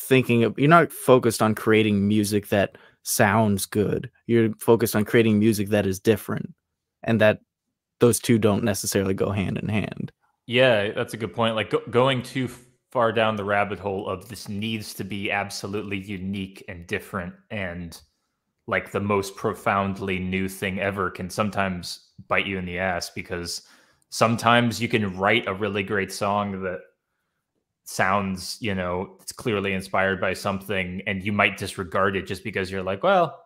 focused on creating music that sounds good. You're focused on creating music that is different, and that those two don't necessarily go hand in hand. Yeah, that's a good point. Like going too far down the rabbit hole of this needs to be absolutely unique and different and like the most profoundly new thing ever can sometimes bite you in the ass, because sometimes you can write a really great song that sounds, it's clearly inspired by something, and you might disregard it just because you're like, well,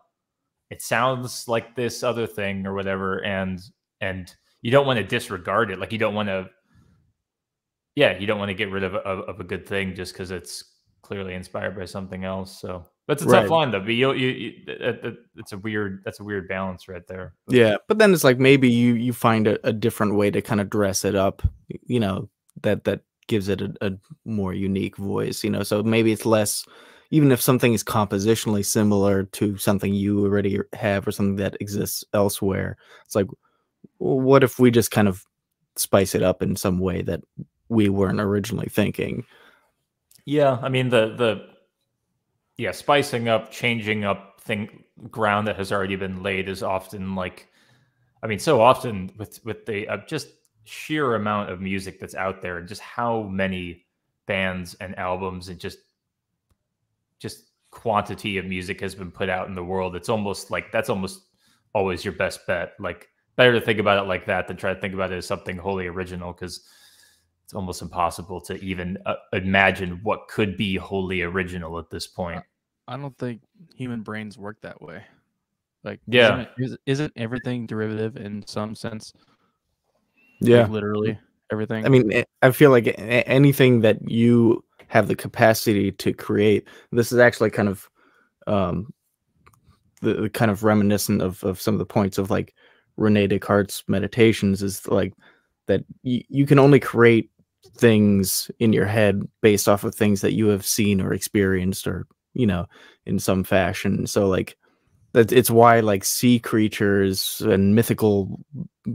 it sounds like this other thing or whatever. And you don't want to disregard it. Like you don't want to get rid of a good thing just because it's clearly inspired by something else. So that's a tough line, though. But that's a weird balance right there. Yeah, but then it's like maybe you find a different way to kind of dress it up, that gives it a more unique voice. So maybe it's less, even if something is compositionally similar to something you already have or something that exists elsewhere. It's like, well, what if we just kind of spice it up in some way that we weren't originally thinking? Yeah, I mean spicing up, changing up ground that has already been laid is often like, I mean, so often with the just sheer amount of music that's out there, and just how many bands and albums and just quantity of music has been put out in the world. It's almost like that's almost always your best bet. Like better to think about it like that than try to think about it as something wholly original, because it's almost impossible to even imagine what could be wholly original at this point. I don't think human brains work that way. Like, yeah, isn't everything derivative in some sense? Yeah, like literally everything. I mean, I feel like anything that you have the capacity to create. This is actually kind of the kind of reminiscent of some of the points of like Rene Descartes' meditations, is like that you can only create things in your head based off of things that you have seen or experienced, or in some fashion. So like it's why like sea creatures and mythical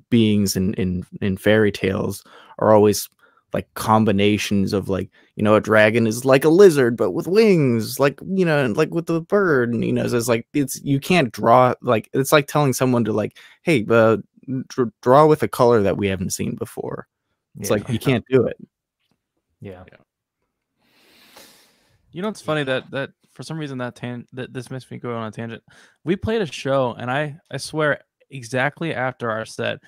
beings in fairy tales are always like combinations of like, a dragon is like a lizard but with wings, like, like with the bird, and so it's like you can't draw, like it's like telling someone to like, hey, draw with a color that we haven't seen before. It's like you can't do it. Yeah. It's funny that for some reason that this makes me go on a tangent. We played a show, and I swear exactly after our set,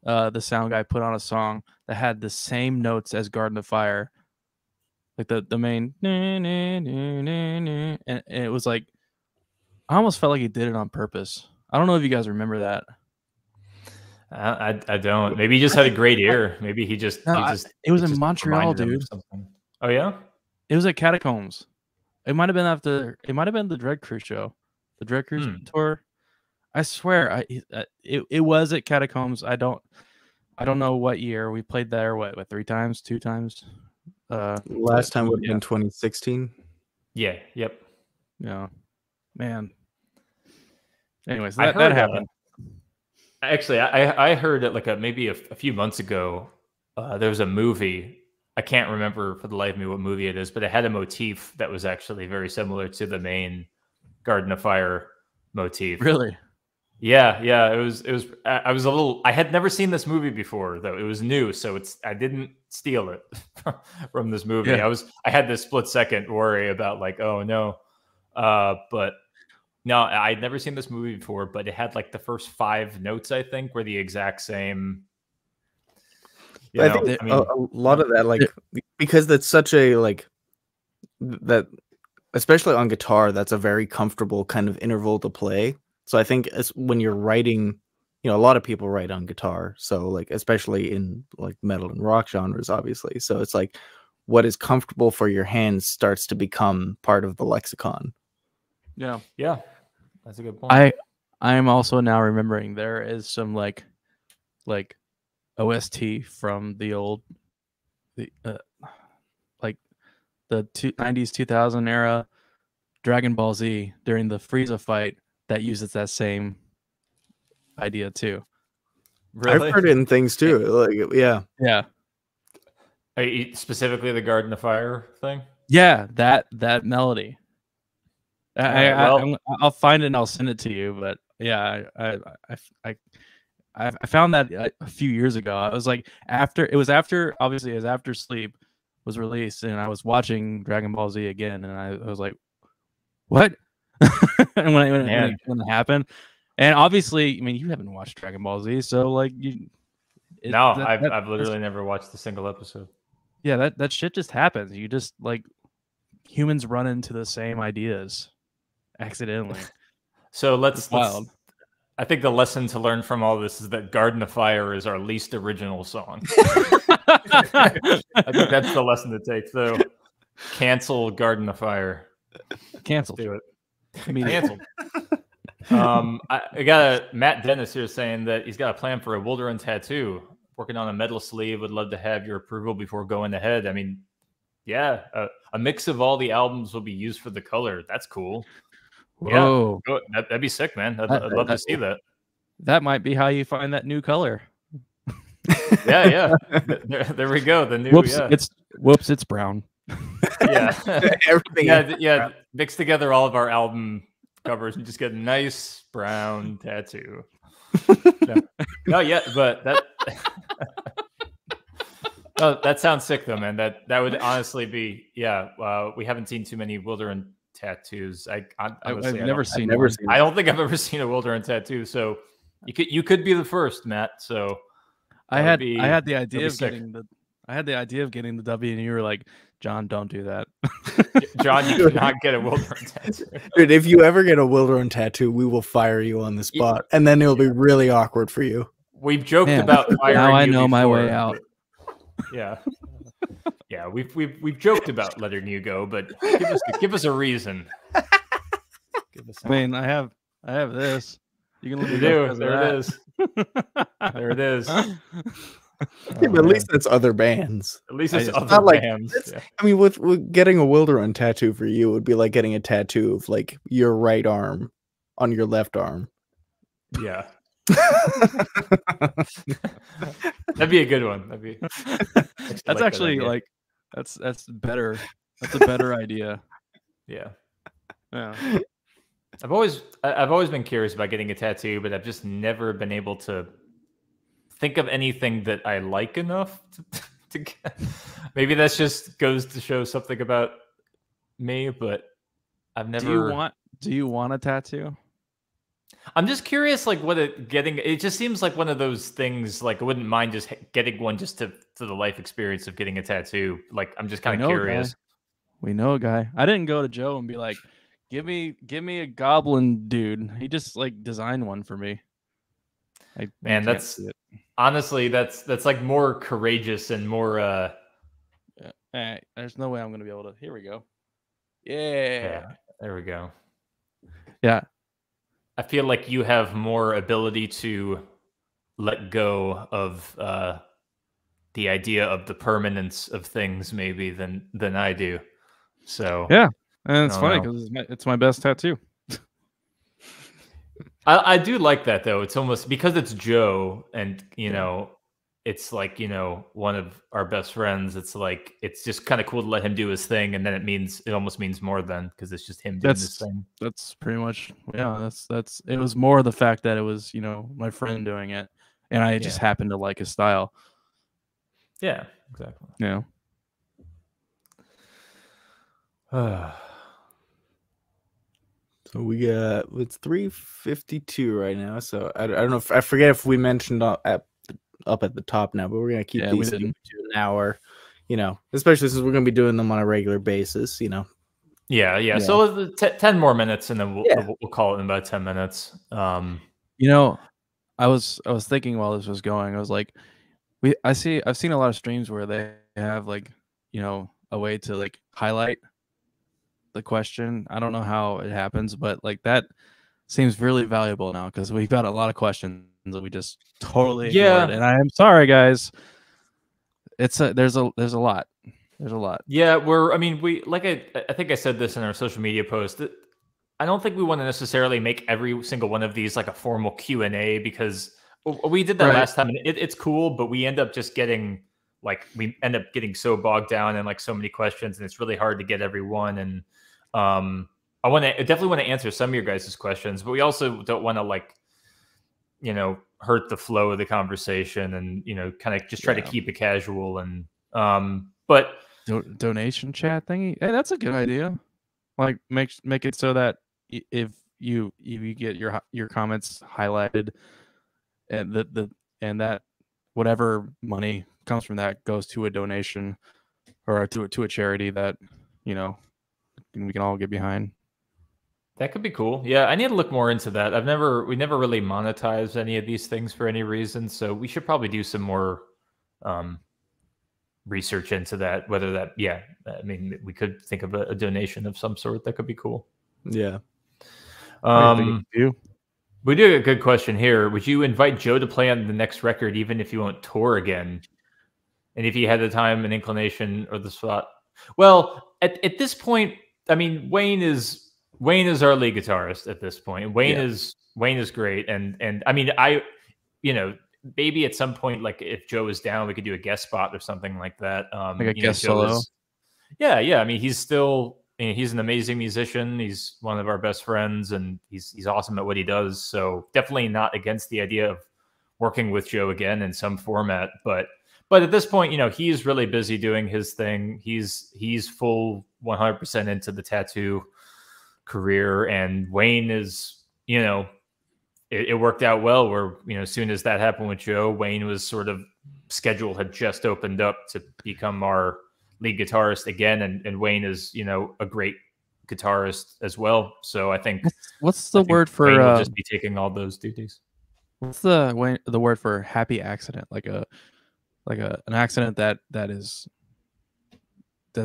the sound guy put on a song that had the same notes as Garden of Fire, like the main, and it was like, I almost felt like he did it on purpose. I don't know if you guys remember that. I don't. Maybe he just had a great ear. Maybe he just. It was in Montreal, dude. Oh yeah. It was at Catacombs. It might have been after. It might have been the Dread Crew show, the Dread Crew tour. I swear, it was at Catacombs. I don't know what year we played there. What 3 times, 2 times? Last time would have been 2016. Yeah. Yep. Yeah. Man. Anyways, that happened. Actually, I heard it like maybe a few months ago. There was a movie. I can't remember for the life of me what movie it is, but it had a motif that was actually very similar to the main Garden of Fire motif. Really? Yeah. It was. I was a little. I had never seen this movie before, though. It was new, so I didn't steal it from this movie. Yeah. I had this split second worry about like, oh no, but. No, I'd never seen this movie before, but it had like the first 5 notes, I think, were the exact same. I think a lot of that, like, because that's such a, like, that, especially on guitar, that's a very comfortable kind of interval to play. So I think when you're writing, a lot of people write on guitar. So, like, especially in, like, metal and rock genres, obviously. So it's like what is comfortable for your hands starts to become part of the lexicon. Yeah. Yeah. That's a good point. I am also now remembering there is some like OST from the old like the 90s 2000 era Dragon Ball Z during the Frieza fight that uses that same idea too. Really? I've heard it in things too. Like, yeah. Specifically the Garden of Fire thing? Yeah, that melody. I'll find it and I'll send it to you. But yeah, I found that a few years ago. I was like, after Sleep was released, and I was watching Dragon Ball Z again, and I was like, what? And when it happened, and obviously, I mean, you haven't watched Dragon Ball Z, so like I've literally never watched a single episode. Yeah, that shit just happens. You just like humans run into the same ideas accidentally. So let's I think the lesson to learn from all this is that Garden of Fire is our least original song. I think that's the lesson to take. So cancel Garden of Fire. Cancel. Do it. Canceled. I got Matt Dennis here saying that he's got a plan for a Wilderun tattoo. Working on a metal sleeve. Would love to have your approval before going ahead. I mean, yeah, a mix of all the albums will be used for the color. That's cool. Whoa. Yeah, that'd be sick, man. I'd love to see that. That might be how you find that new color. Yeah. There we go. The new. It's brown. Yeah, everything. Yeah. Mix together all of our album covers and just get a nice brown tattoo. But that. Oh, that sounds sick though, man. That would honestly be. We haven't seen too many Wilderun tattoos. I've never seen. I don't think I've ever seen a Wilderun tattoo. So you could be the first, Matt. So I had the idea of getting I had the idea of getting the W, and you were like, "John, don't do that." John, you cannot get a Wilderun tattoo. Dude, if you ever get a Wilderun tattoo, we will fire you on the spot, and then it'll be really awkward for you. We've joked about firing now I you know before, my way out. Yeah, yeah, we've joked about letting you go, but give us a reason. I mean, I have this. You can let me do. There it is. There it is. Yeah, but at least that's other bands. At least it's other bands. Yeah. I mean, with getting a Wilderun tattoo for you would be like getting a tattoo of like your right arm on your left arm. Yeah. That'd be a good one. That'd be. That's actually like that's better. That's a better idea. Yeah. Yeah. I've always been curious about getting a tattoo, but I've just never been able to think of anything that I like enough to get. Maybe that's just goes to show something about me, but I've never. Do you want a tattoo? I'm just curious, like it just seems like one of those things. Like I wouldn't mind just getting one just to the life experience of getting a tattoo. Like I'm just kind of curious. We know a guy. I didn't go to Joe and be like, give me a goblin dude. He just like designed one for me. Man, that's honestly that's like more courageous and more there's no way I'm gonna be able to. Here we go. Yeah. There we go. Yeah. I feel like you have more ability to let go of the idea of the permanence of things maybe than I do. So yeah, and it's funny because it's my best tattoo. I do like that though. It's almost because it's Joe, and it's like one of our best friends. It's like it's just kind of cool to let him do his thing, and then it almost means more then because it's just him doing his thing. That's pretty much that's. It was more the fact that it was my friend doing it, and I just happened to like his style. Yeah, exactly. Yeah. So we got it's 3:52 right now. So I don't know if I forget if we mentioned up at the top now, but we're gonna keep these to an hour. Especially since we're gonna be doing them on a regular basis. Yeah. So 10 more minutes, and then we'll call it in about 10 minutes. I was thinking while this was going, I was like, I've seen a lot of streams where they have like a way to like highlight the question. I don't know how it happens, but like that seems really valuable now because we've got a lot of questions that we just totally ignored. And I am sorry, guys. It's there's a lot. There's a lot. Yeah, I think I said this in our social media post. I don't think we want to necessarily make every single one of these like a formal Q&A because we did that last time, and it's cool, but we end up just getting so bogged down in like so many questions, and it's really hard to get everyone. And I definitely want to answer some of your guys' questions, but we also don't want to hurt the flow of the conversation and kind of just try to keep it casual. And but donation chat thingy, hey, that's a good idea. Like make it so that if you get your comments highlighted, and that whatever money comes from that goes to a donation or to a charity that we can all get behind. That could be cool. Yeah, I need to look more into that. We never really monetized any of these things for any reason, so we should probably do some more research into that. Whether that, I mean, we could think of a donation of some sort. That could be cool. Yeah. We do a good question here. Would you invite Joe to play on the next record, even if you won't tour again? And if you had the time and inclination or the spot? Well, at this point, I mean, Wayne is our lead guitarist at this point. Wayne is great, and I mean, maybe at some point, like if Joe is down, we could do a guest spot or something like that. Like a guest solo. Yeah. I mean, he's an amazing musician. He's one of our best friends, and he's awesome at what he does. So definitely not against the idea of working with Joe again in some format. But at this point, he's really busy doing his thing. He's full 100% into the tattoo career, and Wayne is, it worked out well where, as soon as that happened with Joe, Wayne was sort of schedule had just opened up to become our lead guitarist again, and Wayne is, you know, a great guitarist as well. So I think what's the word for Wayne will just be taking all those duties. What's the word for happy accident? Like an accident that is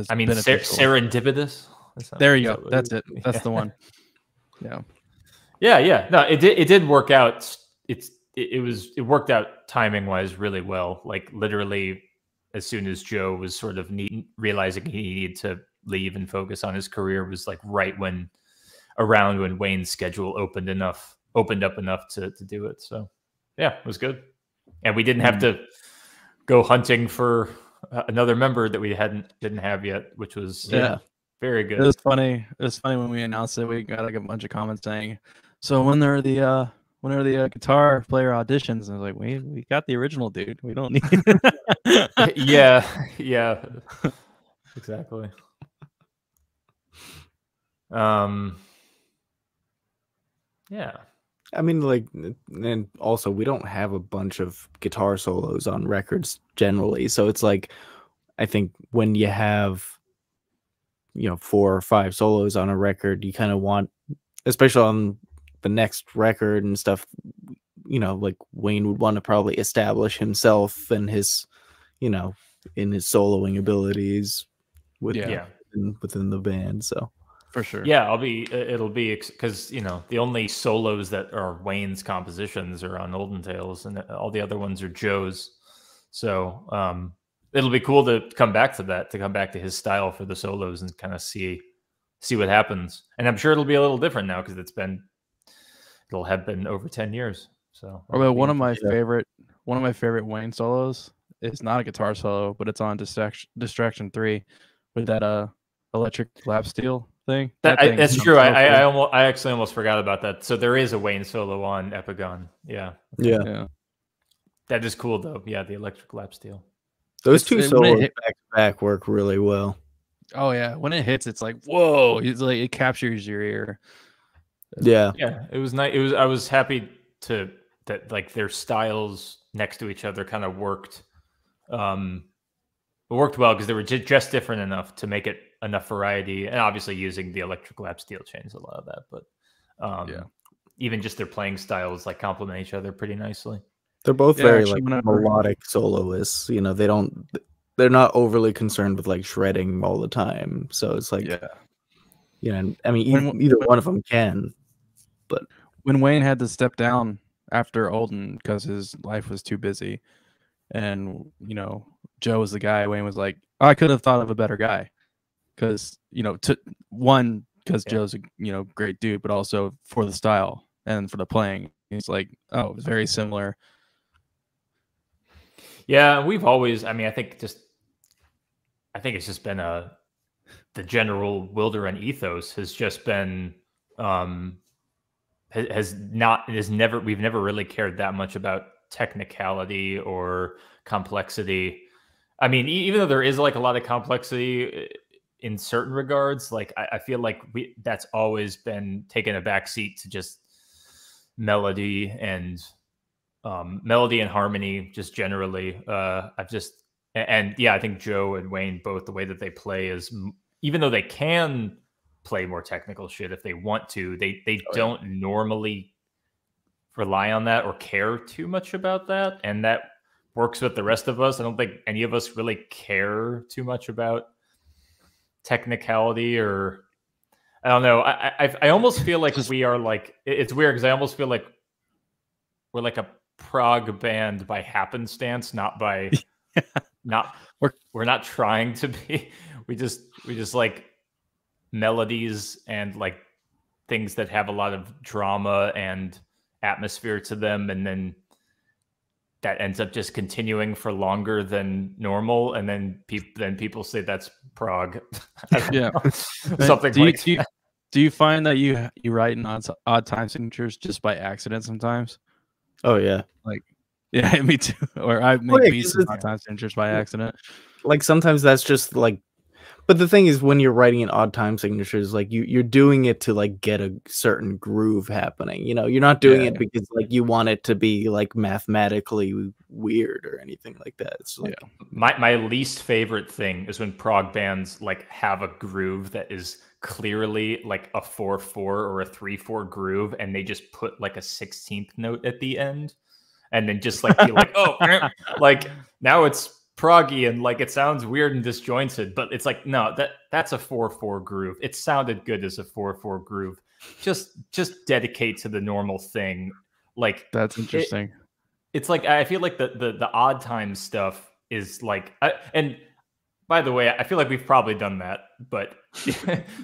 I mean, serendipitous. There you go. That's it. That's the one. Yeah. Yeah. No, it did work out. It worked out timing wise really well. Like literally, as soon as Joe was sort of realizing he needed to leave and focus on his career, was like right around when Wayne's schedule opened up enough to do it. So yeah, it was good. And we didn't have to go hunting for another member that we didn't have yet, which was very good. It was funny. It was funny when we announced it. We got like a bunch of comments saying, "So when are the guitar player auditions?" And I was like, "We got the original dude. We don't need." Yeah, exactly. Yeah. I mean, like, and also we don't have a bunch of guitar solos on records generally. So it's like, I think when you have, you know, 4 or 5 solos on a record, you kind of want, especially on the next record and stuff, you know, like Wayne would want to probably establish himself and his, you know, in his soloing abilities within the band. So. For sure. Yeah, it'll be because, you know, the only solos that are Wayne's compositions are on Olden Tales, and all the other ones are Joe's. So it'll be cool to come back to that, to come back to his style for the solos and kind of see what happens. And I'm sure it'll be a little different now because it'll have been over 10 years. So one of my favorite Wayne solos is not a guitar solo, but it's on Distraction 3 with that electric lap steel thing. That's true. I actually almost forgot about that. So there is a Wayne solo on Epigon. Yeah. That is cool though. Yeah, the electric lap steel. Those two solos back to back work really well. Oh yeah, when it hits, it's like whoa! It's like it captures your ear. Yeah. It was nice. I was happy that like their styles next to each other kind of worked. It worked well because they were just different enough to make it enough variety, and obviously using the electric lap steel changed a lot of that. But even just their playing styles like complement each other pretty nicely. They're both very like melodic soloists. You know, they're not overly concerned with like shredding all the time. So it's like, you know, I mean, either one of them can. But when Wayne had to step down after Olden because his life was too busy, and you know, Joe was the guy, Wayne was like, oh, I could have thought of a better guy. Because, you know, because Joe's a, you know, great dude, but also for the style and for the playing. He's like, oh, it was very similar. Yeah, we've always, I mean, I think it's just been the general Wilderun ethos has just been, we've never really cared that much about technicality or complexity. I mean, even though there is like a lot of complexity in certain regards, like I feel like that's always been taken a backseat to just melody and harmony, just generally. I think Joe and Wayne both, the way that they play is, even though they can play more technical shit if they want to, they don't normally rely on that or care too much about that, and that works with the rest of us. I don't think any of us really care too much about technicality, or I don't know. I almost feel like we are like, it's weird because I almost feel like we're like a prog band by happenstance, not by we're not trying to be. We just like melodies and like things that have a lot of drama and atmosphere to them, and then that ends up just continuing for longer than normal, and then people say that's prog. Something like that. Do you find that you write in odd time signatures just by accident sometimes? Oh yeah, like yeah, me too. Or I make beats in odd time signatures by accident. Like sometimes that's just like But the thing is, when you're writing in odd time signatures, like you're doing it to like get a certain groove happening. You know, you're not doing it because like you want it to be like mathematically weird or anything like that. It's like my least favorite thing is when prog bands like have a groove that is clearly like a 4/4 or a 3/4 groove, and they just put like a 16th note at the end, and then just like be like, oh, like now it's proggy and like it sounds weird and disjointed, but it's like, no, that's a 4/4 groove. It sounded good as a 4/4 groove. Just dedicate to the normal thing. Like that's interesting. It's like I feel like the odd time stuff is like, and by the way, I feel like we've probably done that, but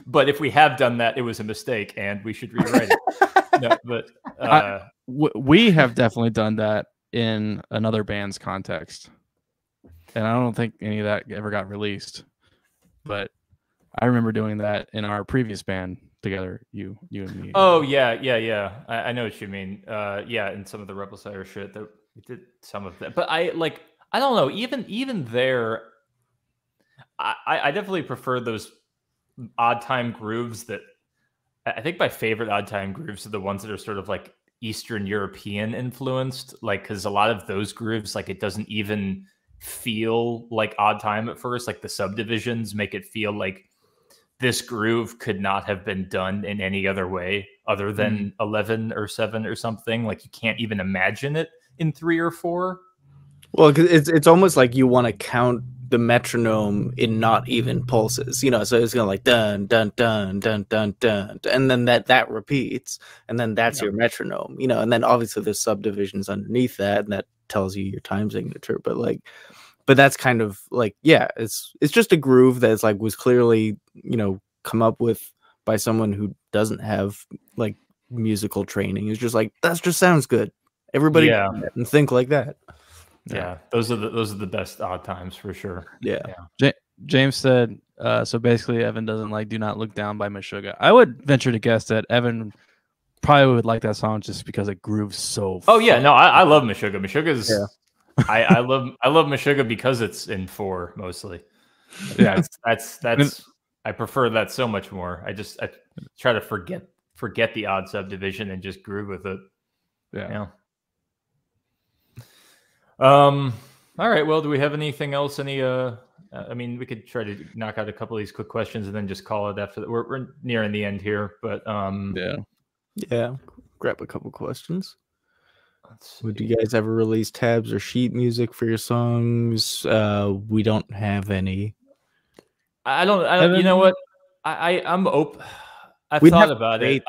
but if we have done that, it was a mistake and we should rewrite it. No, but we have definitely done that in another band's context. And I don't think any of that ever got released, but I remember doing that in our previous band together, you and me. Oh yeah. I know what you mean. Yeah, in some of the Replicator shit that we did some of that, but I don't know. Even there, I definitely prefer those odd time grooves. That I think my favorite odd time grooves are the ones that are sort of like Eastern European influenced, like because a lot of those grooves, like it doesn't even feel like odd time at first. Like the subdivisions make it feel like this groove could not have been done in any other way other than 11 or 7 or something. Like you can't even imagine it in 3 or 4. Well, because it's almost like you want to count the metronome in not even pulses, you know, so it's gonna like dun dun dun dun dun dun, and then that repeats, and then that's your metronome, you know, and then obviously there's subdivisions underneath that, and that tells you your time signature, but that's kind of like, yeah, it's just a groove that's like was clearly, you know, come up with by someone who doesn't have like musical training. It's just like, that just sounds good. Everybody and think like that. Yeah, those are the best odd times for sure. Yeah. James said, so basically Evan doesn't like Do Not Look Down by Meshuggah. I would venture to guess that Evan probably would like that song just because it grooves so fun. Yeah, no, I love Meshuggah. Meshuggah's I love Meshuggah because it's in 4 mostly. Yeah, that's I prefer that so much more. I try to forget the odd subdivision and just groove with it. Yeah. All right. Well, do we have anything else? I mean, we could try to knock out a couple of these quick questions and then just call it after that. We're nearing the end here, but yeah. Grab a couple questions. Would you guys ever release tabs or sheet music for your songs? We don't have any. I don't. You know what? I'm open. I've thought about it.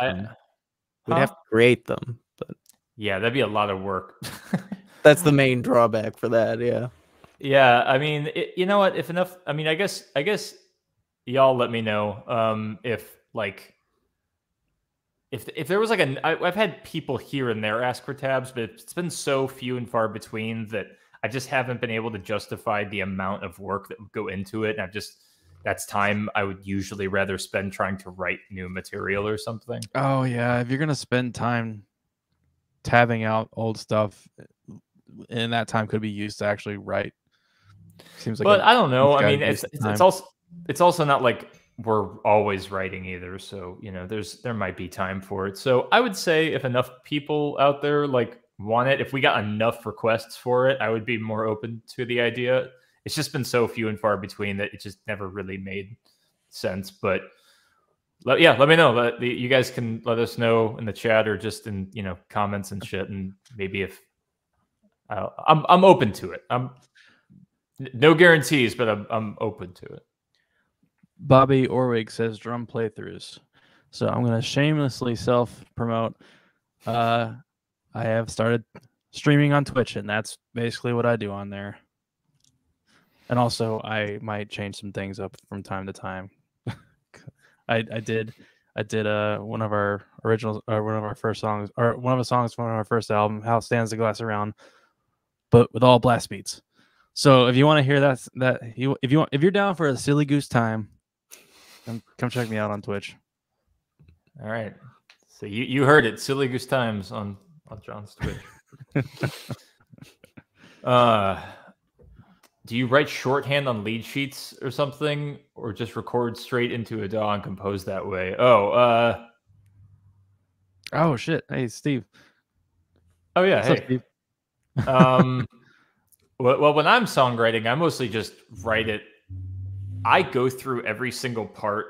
We'd have to create them, but yeah, that'd be a lot of work. That's the main drawback for that. Yeah. I mean, you know what? If enough, I mean, I guess y'all let me know if like. If there was like I've had people here and there ask for tabs, but it's been so few and far between that I just haven't been able to justify the amount of work that would go into it. And that's time I would usually rather spend trying to write new material or something. Oh yeah, if you're gonna spend time tabbing out old stuff, and that time could be used to actually write. Seems like, but I don't know. I mean, it's also not like we're always writing either, so you know there might be time for it. So I would say if enough people out there like want it, if we got enough requests for it, I would be more open to the idea. It's just been so few and far between that it just never really made sense. But let me know. You guys can let us know in the chat or just in comments and shit, and maybe if I'm open to it. I'm no guarantees, but I'm open to it. Bobby Orwig says drum playthroughs. So I'm going to shamelessly self-promote. I have started streaming on Twitch, and that's basically what I do on there. And also, I might change some things up from time to time. I did one of our originals, or one of our first songs, or one of the songs from our first album, "How Stands the Glass Around," but with all blast beats. So if you want to hear if you're down for a silly goose time, come check me out on Twitch. All right. So you heard it, Silly Goose Times on John's Twitch. do you write shorthand on lead sheets or something, or just record straight into a DAW and compose that way? Oh shit. Hey, Steve. Oh yeah. What's up, hey. Steve? Well, when I'm songwriting, I mostly just write it. I go through every single part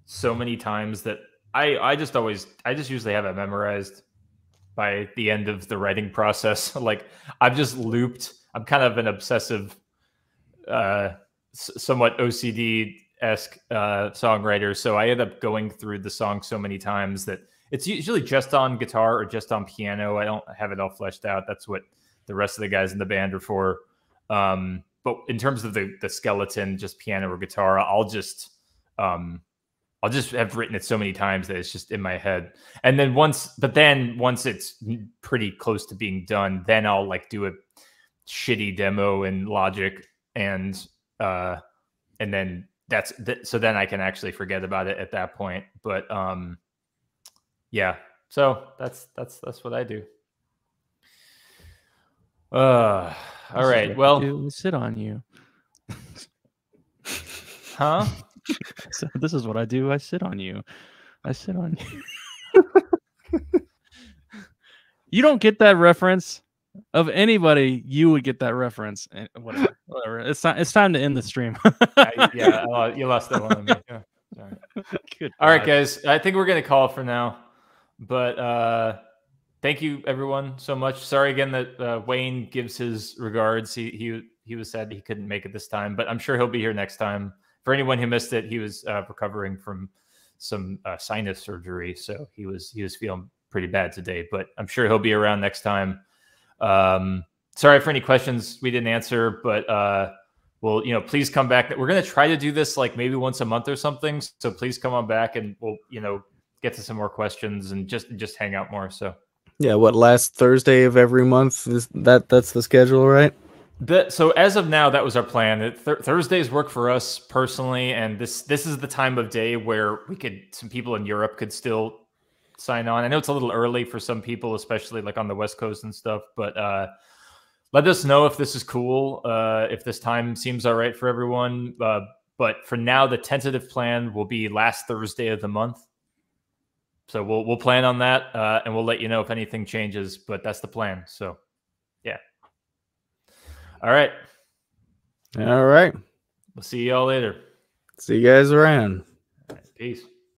so many times that I just usually have it memorized by the end of the writing process. Like I've just looped. I'm kind of an obsessive, somewhat OCD-esque songwriter. So I end up going through the song so many times that it's usually just on guitar or just on piano. I don't have it all fleshed out. That's what the rest of the guys in the band are for. But in terms of the skeleton, just piano or guitar, I'll just have written it so many times that it's just in my head. And then once it's pretty close to being done, then I'll like do a shitty demo in Logic, and then so then I can actually forget about it at that point. But yeah, so that's what I do. All right. Well, we sit on you. Huh? So this is what I do. I sit on you. I sit on you. You don't get that reference. Of anybody, you would get that reference. And whatever. It's time to end the stream. You lost that one on me. Yeah. Sorry. All right, guys. I think we're gonna call it for now. But thank you, everyone, so much. Sorry again that Wayne gives his regards. He was sad he couldn't make it this time, but I'm sure he'll be here next time. For anyone who missed it, he was recovering from some sinus surgery, so he was feeling pretty bad today. But I'm sure he'll be around next time. Sorry for any questions we didn't answer, but well, please come back. We're gonna try to do this like maybe once a month or something. So please come on back, and we'll get to some more questions and just hang out more. So yeah, what, last Thursday of every month that's the schedule, right? So as of now, that was our plan. Thursdays work for us personally, and this is the time of day where some people in Europe could still sign on. I know it's a little early for some people, especially like on the West Coast and stuff, but let us know if this is cool, if this time seems all right for everyone. But for now, the tentative plan will be last Thursday of the month. So we'll plan on that, and we'll let you know if anything changes, but that's the plan. So yeah. All right. All right. We'll see you all later. See you guys around. All right, peace.